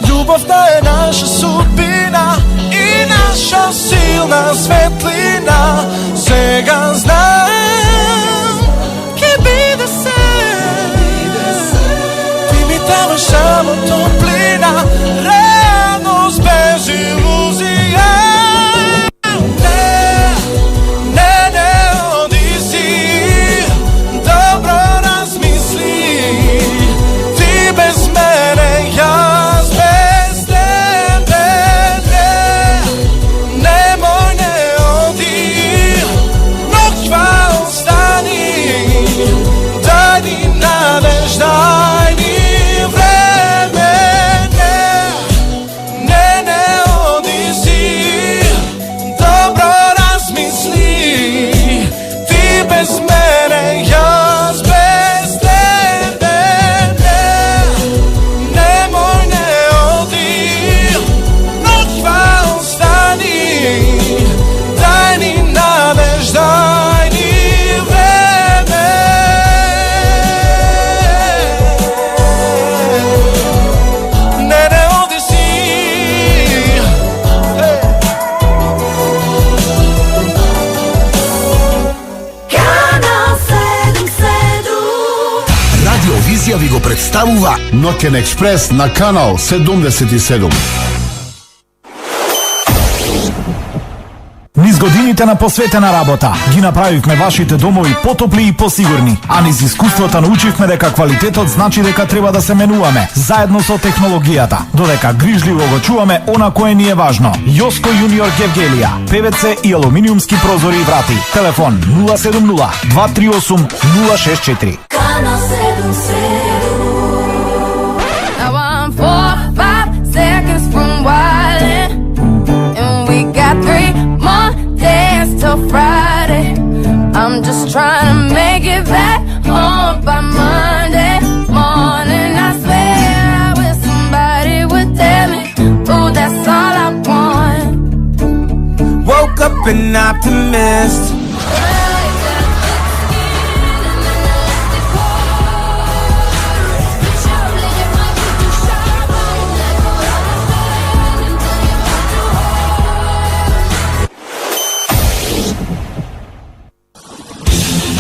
Љубовта е наша судбина и наша силна светлина. Сега знам, ќе биде се. Ти ми даваш само топлина, радост без илузија. Не оди си, dobro razmisli. Ti bez mene, jaz bez tebe. Nemoj ne odi, noćva ostani. Daj mi nadež, daj mi vreme. Ne odi si, dobro razmisli. Ti bez mene, jaz bez tebe. Nemoj ne odi, noćva ostani. Daj mi nadež, daj mi vreme. Ne odi si. Канал 77. Радиовизија ви го представува Ноќен експрес на канал 77. Низ годините на посветена работа ги направивме вашите домови потопли и посигурни, а низ искуството научивме дека квалитетот значи дека треба да се менуваме заедно со технологијата, додека грижливо го чуваме она кое ни е важно. Јоско Јуниор Гевгелија, ПВЦ и алуминиумски прозори и врати. Телефон 070 238 064. Канал 77. Now I'm 4-5 seconds from wildin', and we got 3 more days till Friday. I'm just trying to make it back home by Monday morning. I swear I wish somebody would tell me, ooh, that's all I want. Woke up an optimist.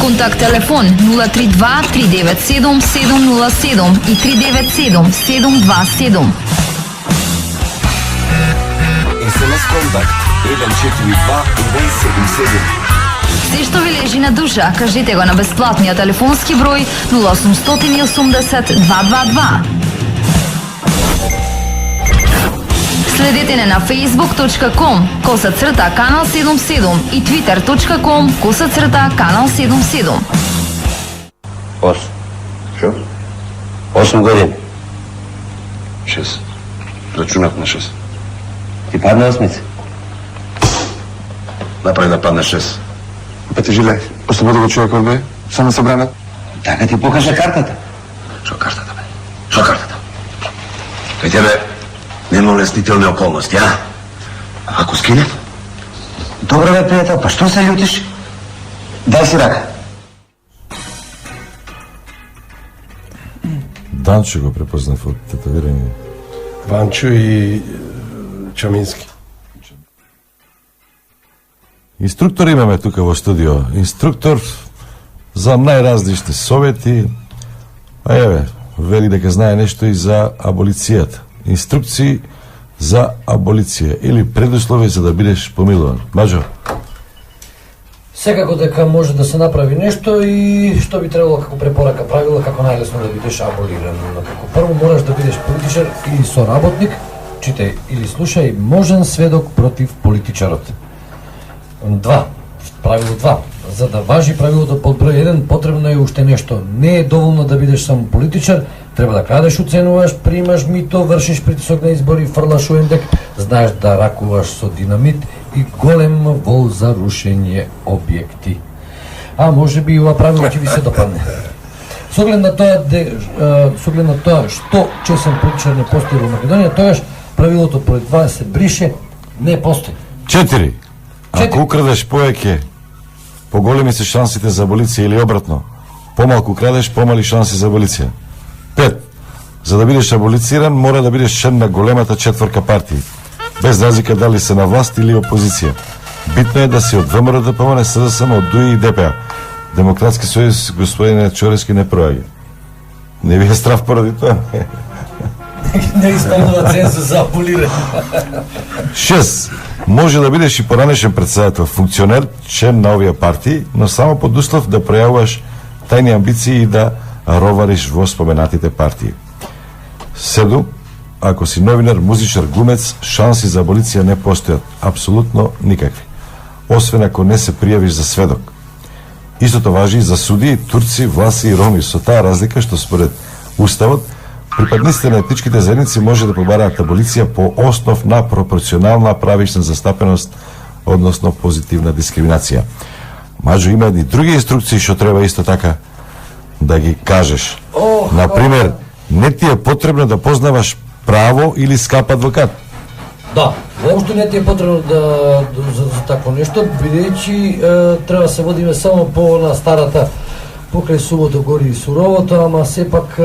Контакт телефон 032 397 707 и 397 727. SMS контакт 142 177. Се што ви лежи на душа, кажете го на бесплатниот телефонски број 0880 222. Следете не на facebook.com канал 77 и twitter.com канал 77. 8. Що? 8 години. 6. Рачунав на 6. Ти падна осмица. Направи да падне 6. Пети жиле, ослободи го човек од бе, само събрана. Така ти покажа картата. Шо картата, бе? Шо картата? Кај тебе нема улеснителни околности, а? Ако скине? Добро бе, пријател, па што се љутиш? Дај си рака. Данчо го препознав од тетовирање. Ванчо и Чамински. Инструктор имаме тука во студио. Инструктор за најразлични совети. А еве, вели дека знае нешто и за аболицијата. Инструкции за аболиција или предуслови за да бидеш помилуван. Маџо? Секако дека може да се направи нешто и што би требало како препорака правила како најлесно да бидеш аболиран. Како прво мораш да бидеш политичар или соработник, читај или слушај, можен сведок против политичарот. 2. Правило 2. За да важи правилото под број 1, потребно е уште нешто. Не е доволно да бидеш само политичар, треба да крадеш, уценуваш, примаш мито, вршиш притисок на избори, фрлаш уендек, знаеш да ракуваш со динамит и голем вол за рушење објекти. А може би ова правило ќе ви се допадне. С оглед на тоа што чесен политичар не постои во Македонија, тогаш правилото број 2 се брише, не постои. 4. Ако украдеш повеќе, поголеми се шансите за аболиција или обратно. Помалку крадеш, помали шанси за аболиција. 5. За да бидеш аболициран, мора да бидеш член на големата четворка партии, без разлика дали се на власт или опозиција. Битно е да си од ВМРО, ДПМН, СДСМ, од ДУИ и ДПА. Демократски сојуз, господине Чорески, не проаѓа. Не ви е страв поради тоа? Не исполнува цензус за аболирање. 6. Може да бидеш и поранешен председател, функционер, член на овие партии, но само под услов да пројавуваш тајни амбиции и да ровариш во споменатите партии. 7. Ако си новинар, музичар, глумец, шанси за аболиција не постојат, апсолутно никакви. Освен ако не се пријавиш за сведок. Истото важи и за судии, турци, власи и роми, со таа разлика што според Уставот припадниците на етничките заедници може да побараат аболиција по основ на пропорционална правична застапеност, односно позитивна дискриминација. Маđо, има и други инструкции што треба исто така да ги кажеш. Например, не ти е потребно да познаваш право или скап адвокат. Да, воопшто не ти е потребно за такво нешто, бидејќи треба да се водиме само по на старата покрај сувото гори и суровото, ама сепак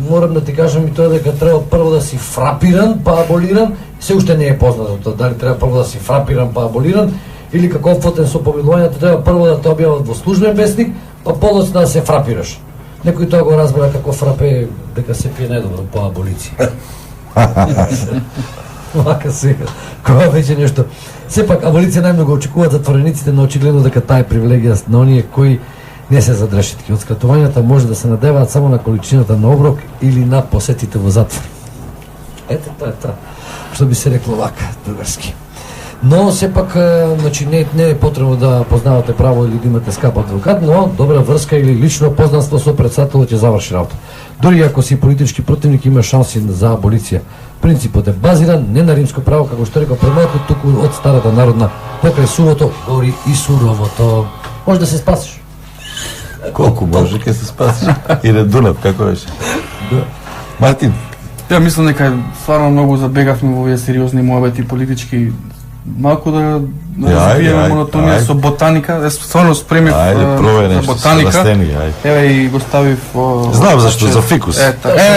морам да ти кажам и тоа дека треба прво да си фрапиран па аболиран, се уште не е познато дали треба прво да си фрапиран па аболиран или како опфатен со помилувањето треба прво да те објават во службен весник, па подоцна да се фрапираш. Некој тоа го разбира како фрапе дека се пие најдобро по аболиција. Вака сега, кога веќе нешто. Сепак, аболиција најмногу очекуваат затворениците, но очигледно дека таа е привилегија на оние кои не се за дрешетки. Отскратувањата може да се надеваат само на количината на оброк или на посетите во затвор. Ете, тоа е тоа. Што би се рекло вака, другарски. Но сепак, значи, не е потребно да познавате право или да имате скап адвокат, но добра врска или лично познанство со председателот ќе заврши работа. Дори ако си политички противник, има шанси за аболиција. Принципот е базиран не на римско право, како што рекол премалку, туку од старата народна, покрај сувото гори и суровото. Може да се спасиш. Колку може ќе се спасиш? Или Дунав, како беше? Мартин? Ја мислам дека стварно многу забегавме во овие сериозни муабети политички. Малку да разбиеме монотонија со ботаника. Стварно спремив за ботаника. Еве и го ставив во... Знам зашто, за фикус.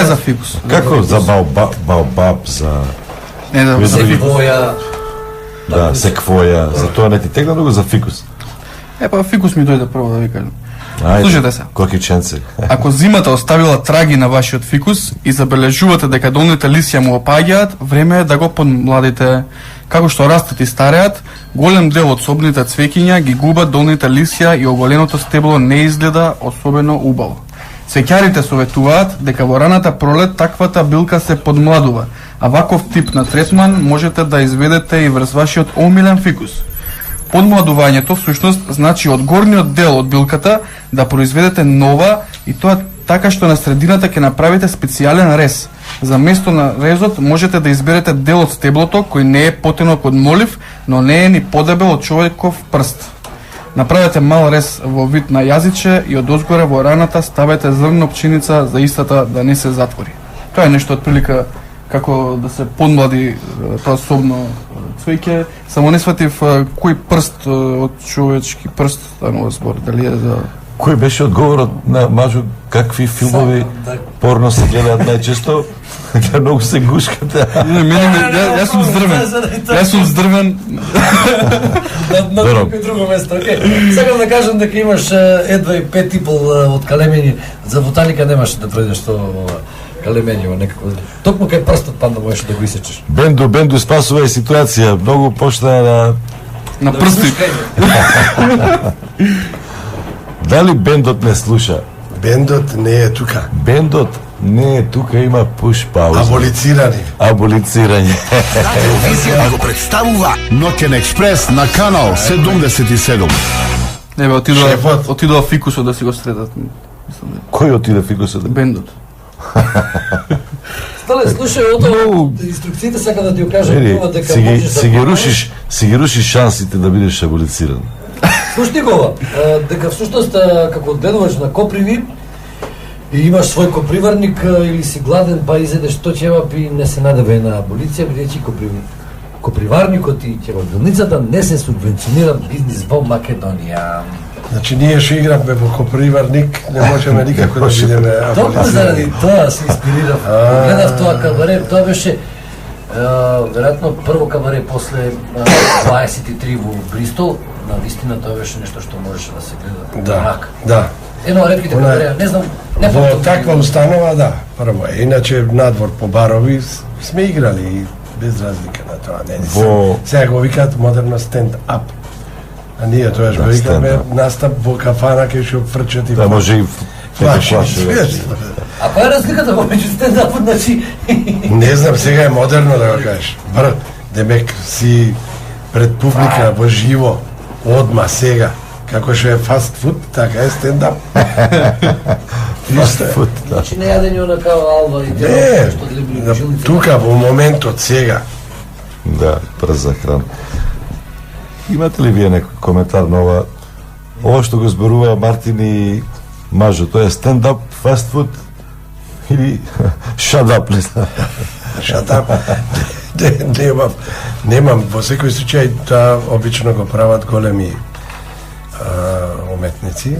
За фикус. Како за баобаб, за... Секвоја. Да, секвоја. За тоа не ти тегна многу за фикус. Па фикус ми дојде прво да ви кажам. Слушайте се. Кокиченци. Ако зимата оставила траги на вашиот фикус и забележувате дека долните лисја му опаѓаат, време е да го подмладите. Како што растат и стареат, голем дел од собните цвеќиња ги губат долните лисја и оголеното стебло не изгледа особено убаво. Цвеќарите советуваат дека во раната пролет таквата билка се подмладува, а ваков тип на третман можете да изведете и врз вашиот омилен фикус. Подмладувањето всушност значи од горниот дел од билката да произведете нова и тоа така што на средината ќе направите специјален рез. За место на резот можете да изберете дел од стеблото кој не е потенок од молив, но не е ни подебел од човеков прст. Направете мал рез во вид на јазиче и од озгоре во раната ставете зрно пченица за истата да не се затвори. Тоа е нешто од прилика како да се подмлади тоа собно цвеќе. Само не сватив кој прст од човечки прст станува збор, дали е за Кој беше одговорот на Мажо, какви филмови порно се гледаат најчесто? Многу се гушкате. Јас сум здрвен. Јас сум здрвен. На друго место, окей. Сакам да кажам дека имаш едва и 5,5 од калемени. За ботаника немаше да пројдеш тоа калемениво некако. Токму кај прстот падна можеш да го исечеш. Бенду спасува и ситуација. Многу почна на прсти. Дали бендот не слуша? Бендот не е тука. Бендот не е тука, има пуш пауза. Аболицирање. Телевизија го представува Ноќен експрес на канал 77. Не бе, отидоа фикусот да си го средат. Кој отиде фикусот? Бендот. Стале, слушај, ото инструкциите сака да ти го кажа дека можеш да си ги рушиш шансите да бидеш аболициран. Слушни го, дека всушност како дедуваш на коприви и имаш свој коприварник или си гладен па изедеш 100 чевапи, не се надеве на аболиција, бидејќи коприварникот и чевапилницата не се субвенционира бизнис во Македонија. Значи ние што игравме во коприварник, не можеме никако да бидеме аболицирани. Токму заради тоа се инспирирав. Гледав тоа кабаре, тоа беше веројатно прво кабаре после 23 во Бристол. На вистина тоа беше нешто што можеше да се гледа. Да. Едно од ретките кабареа, не знам, не во таква установа, да, прво е. Иначе надвор по барови сме играли и без разлика на тоа. Сега го викаат модерно стенд-ап. А ние тоаш го викаме настап во кафана кај што фрчат и да може и флаши. А која е разликата помеѓу стенд-апот, значи? Не знам, сега е модерно да го кажеш. Демек си пред публика во живо, одма сега. Како што е фаст фуд, така е стендап. Фаст фуд, да. Значи не јадење онака алва и не, тука во моментот сега. Да, брза храна. Имате ли вие некој коментар на ова? Ова што го зборува Мартин и Мажо, тоа е стендап, фаст фуд или шадап, не знам. Шадап. Немам, во секој случај тоа обично го прават големи уметници.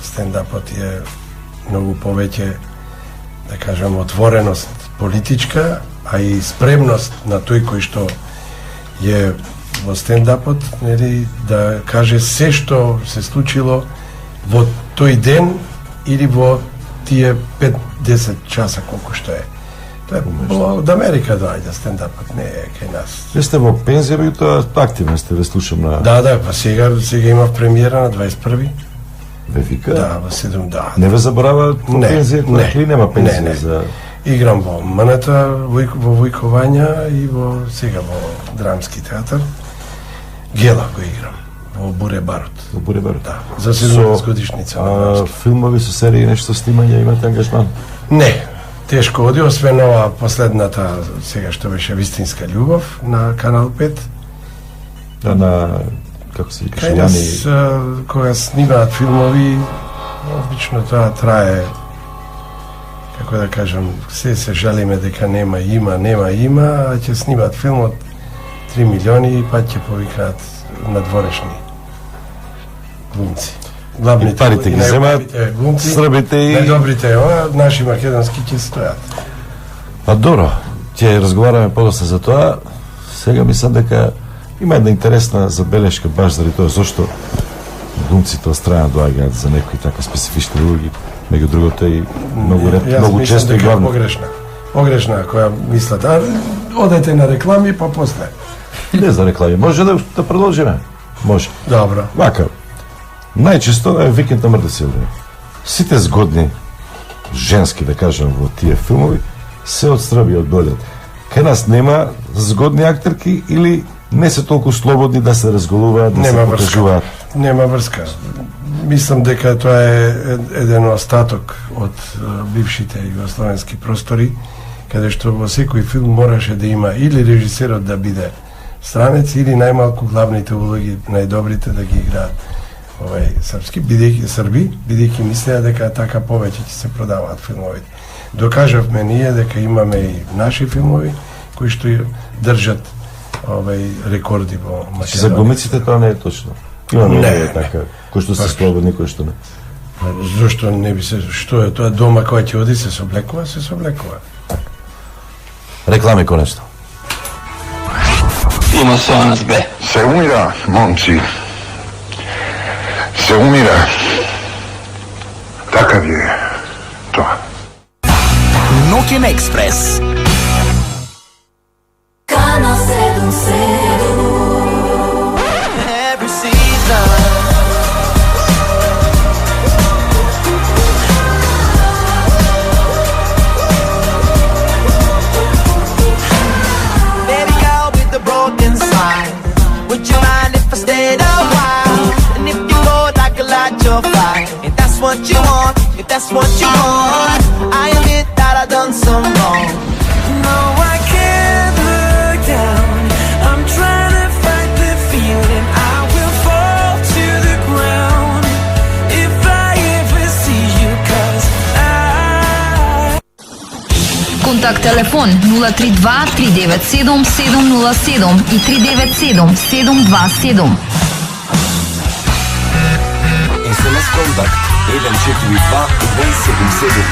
Стендапот е многу повеќе, да кажам, отвореност политичка, а и спремност на тој кој што е во стендапот, нели, да каже се што се случило во тој ден или во тие 5-10 часа колку што е. Тоа од Америка доаѓа стендапот, не е кај нас. Вие сте во пензија, меѓутоа активен сте, ве слушам на... Да, па сега имав премиера на 21-ви. Ве вика? Да, во 7, да. Не ве заборава во пензија, која нема пензија за... Играм во МНТ, во Војкованја и во сега во Драмски театар. Гела го играм во Буре барот. Во Буре барот? Да, за 70 годишница. Филмови со серии, нешто снимање, имате ангажман? Не, тешко оди, освен ова последната, сега што беше Вистинска љубов на Канал 5. Да, на, како се викаше, Кај нас, кога снимаат филмови, обично тоа трае, како да кажам, се жалиме дека нема, а ќе снимаат филмот 3 милиони и па ќе повикаат надворешни глумци. И парите ги земаат србите и... Најдобрите, наши македонски ќе стојат. А добро, ќе разговараме подоста за тоа. Сега мислам дека има една интересна забелешка баш заради тоа зошто глумците од страна доаѓаат за некои така специфични улоги. Меѓу другото и многу често и главно. Погрешна која мислат, одете на реклами па после. Не за реклами, може да продолжиме. Може. Добро. Вака. Најчесто е викенд на мрда се време. Сите згодни женски, да кажам, во тие филмови се од Србија, од Белград. Кај нас нема згодни актерки или не се толку слободни да се разголуваат, да се покажуваат? Нема врска. Мислам дека тоа е еден остаток од бившите југословенски простори, каде што во секој филм мораше да има или режисерот да биде странец, или најмалку главните улоги, најдобрите да ги играат српски, бидејќи мислеа дека така повеќе ќе се продаваат филмовите. Докажавме ние дека имаме и наши филмови кои што држат рекорди во Македонија. За глумиците тоа не е точно. Имаме така, кои што се слободни, кои што не. Zašto ne bi se, što je to doma koja će odi se soblekova, Reklame konačno. Ima Sonac B. Se umira, momci. Se umira. Takav je to. Noćen ekspres. Kanal 77. Every season. Baby girl with the broken sign. Would you mind if I stayed a while? And if you go like a light, you're fine. If that's what you want, if that's what you want, I admit that I done some wrong. No, I can't look down. I'm trying to fight the feeling. I will fall to the ground if I ever see you, 'cause I... Контакт телефон 032 397 707 и 397 727. SMS контакт 142 277.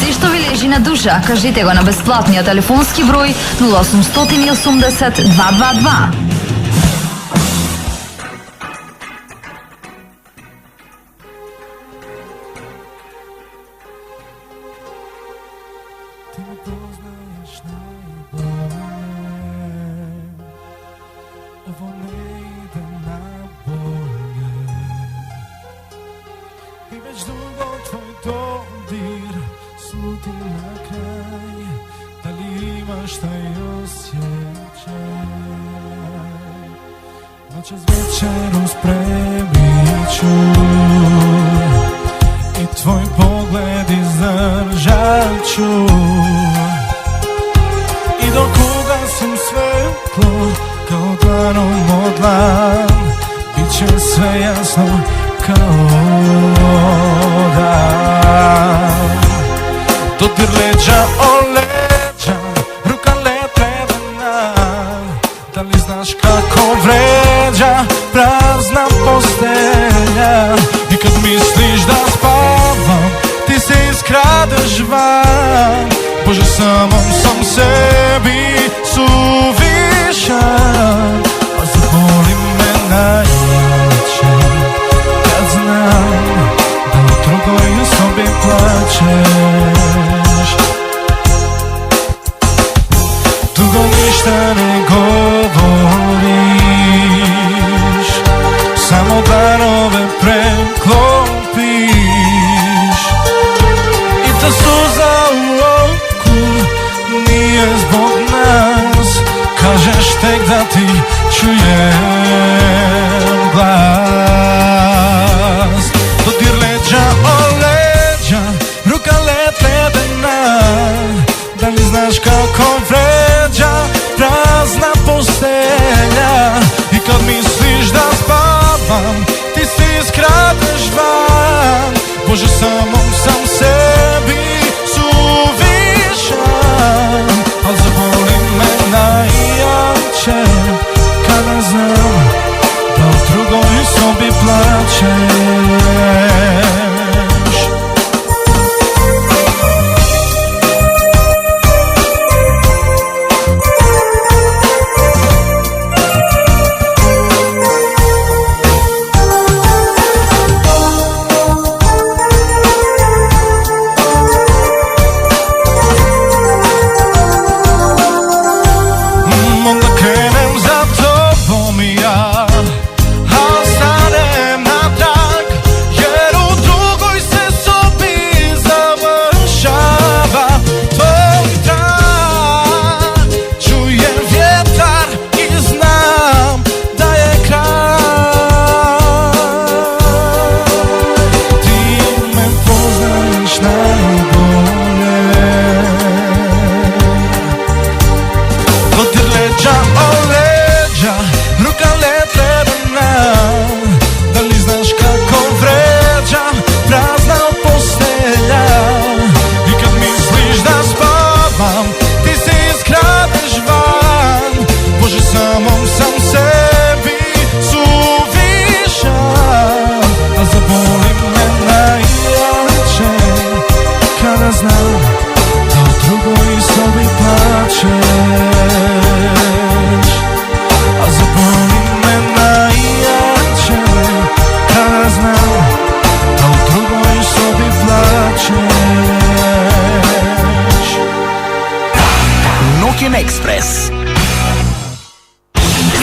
Се што ви лежи на душа, кажете го на бесплатниот телефонски број 0880 222. I već dugo tvoj dodir sluti na kraj. Da li imaš taj osjećaj? Noćas večeru spremit ću i tvoj pogled izdržat ću. I dok ugasim svetlo kao dlanom od dlan, bit će sve jasno kao dan. Dodir leđa o leđa, ruka let predana. Da li znaš kako vređa prazna postelja? I kad misliš da spavam, ti se iskradeš van. Bože, samom sam sebi suvišan, a zaboli me najjače kad znam da u drugoj osobi plačeš. Dugo ništa ne govoriš, samo darove preklopiš. I ta suza u oku nije zbog nas, kažeš tek da ti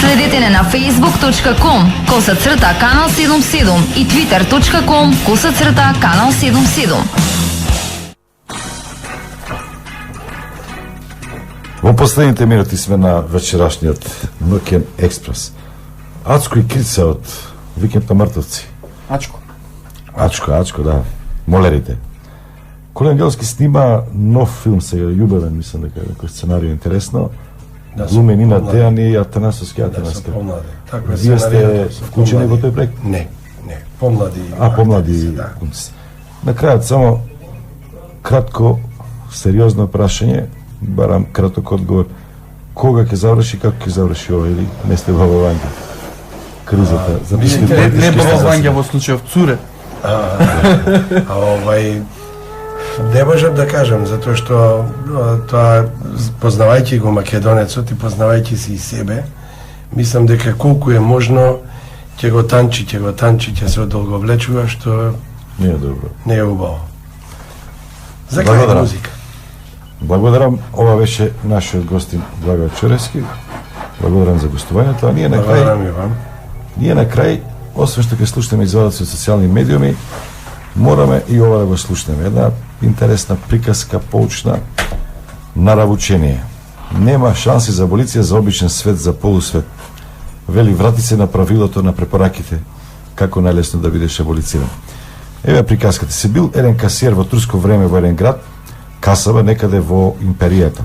Следете не на facebook.com/Канал 77 и twitter.com/Канал 77. Во последните минути сме на вечерашниот ноќен експрес. Ачко и Крица од Викенд на мртовци. Ачко, да. Молерите. Коле Ангелски снима нов филм сега, јубавен, мислам дека кој сценарија интересно. Глуми Нина Дејан и Атанасовски Атанаска. Вие сте вклучени во тој проект? Не. Помлади. Помлади. На крајот само кратко, сериозно прашање, барам краток одговор. Кога ќе заврши, како ќе заврши ова или не сте во Вања? Кризата. Не во Вања во случајов Цуре. Не можам да кажам, затоа што тоа, познавајќи го македонецот и познавајќи си и себе, мислам дека колку е можно ќе го танчи, ќе се одолговлечува, што не е добро. Не е убаво. За крај музика. Благодарам, ова беше нашиот гостин Благој Чорески. Благодарам за гостувањето, а ние на крај, освен што ќе слушнеме извадоци од социјални медиуми, мораме и ова да го слушнеме. Една интересна приказка, поучна, наравучение. Нема шанси за аболиција за обичен свет, за полусвет. Вели, врати се на правилото на препораките, како најлесно да бидеш аболициран. Еве приказката. Се бил еден касиер во турско време во еден град, касава некаде во империјата.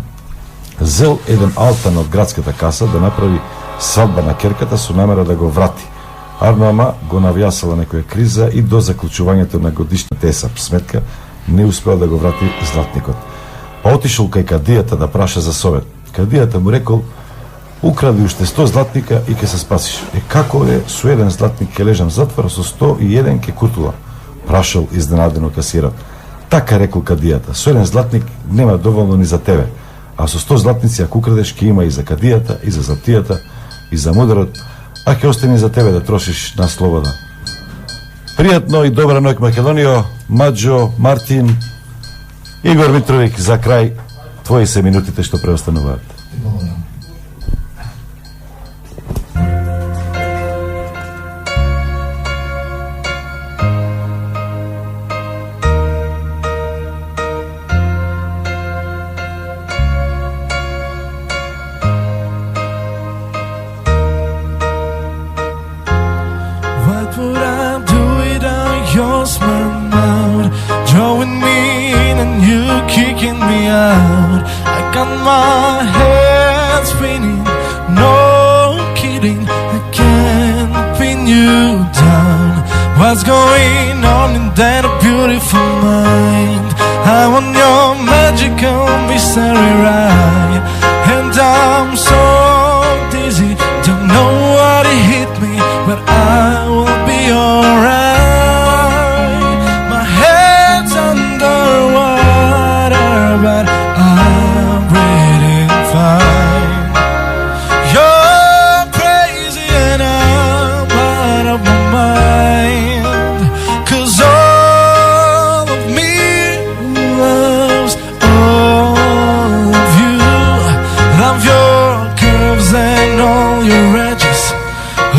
Зел еден алтан од градската каса да направи свадба на керката со намера да го врати. Ама го навјасала некоја криза и до заклучувањето на годишната ЕСАП сметка не успеа да го врати златникот. Па отишол кај кадијата да праша за совет. Кадијата му рекол: укради уште 100 златника и ќе се спасиш. Како е, со еден златник ќе лежам затвор, со 101 ќе кутула? Прашал изненадено касират. Така рекол кадијата: со еден златник нема доволно ни за тебе, а со 100 златници ако украдеш ќе има и за кадијата, и за златијата, и за мударот, а ќе остане за тебе да трошиш на слобода. Пријатно и добра ноќ Македонијо, Маđо, Мартин, Игор Митровик, за крај, твои се минутите што преостануваат. My head spinning, no kidding, I can't pin you down. What's going on in that beautiful mind? I want your magical mystery ride, and I'm so dizzy, don't know what hit me, but I will be alright. My head's underwater, but I'm breathing fine. You're crazy and I'm out of my mind, 'cause all of me loves all of you. Love your curves and all your edges,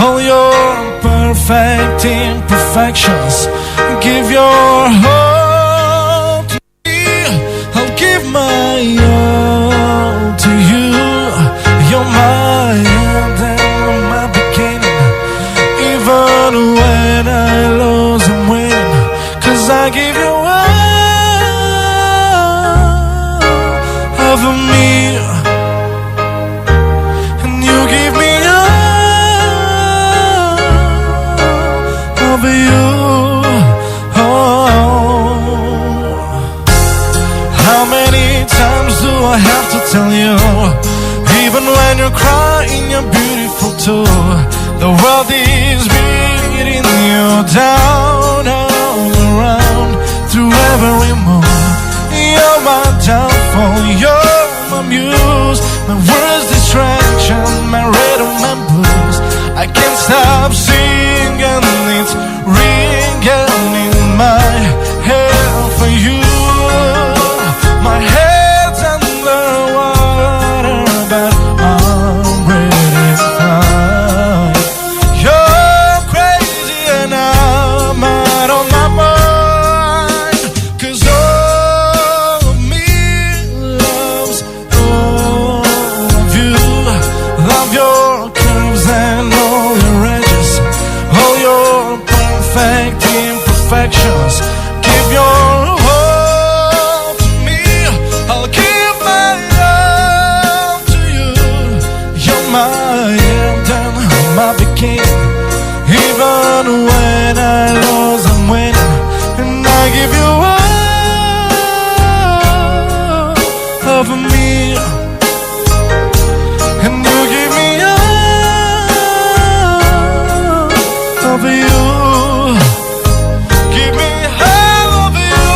all your perfect imperfections. Give your heart to me, I'll give my all to you. You're my end and my beginning, even when I lose and win, 'cause I give you all of me, and you give me all of you. How many times do I have to tell you? Even when you're crying, you're beautiful too. The world is beating you down all around, through every move. You're my downfall, you're my muse, my worst distraction, my rhythm and blues. I can't stop singing, it's ringing in my head for you. My head's underwater, but I'm breathing fine. imperfections. Give your all to me, I'll give my all to you. You're my end and my beginning. Even when I lose, I'm winning, and I give you all of me, and you give me all of you. Give me all of you.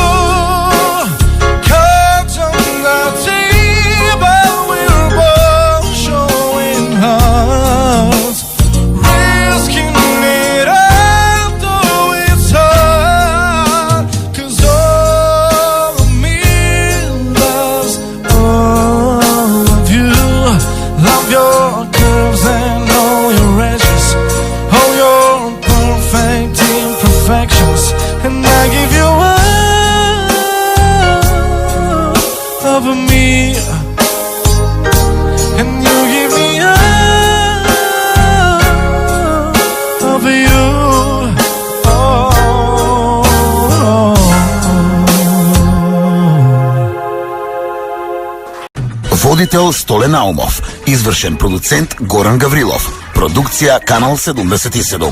Cards on the table, we're both showing hearts, risking it all, though it's hard. 'Cause all of me loves all of you. Love your curves and all your edges, all your perfect imperfections, and I give you all of me, and you give me all of you. Водител Столен Наумов, извршен продуцент Горан Гаврилов, продукција Канал 77.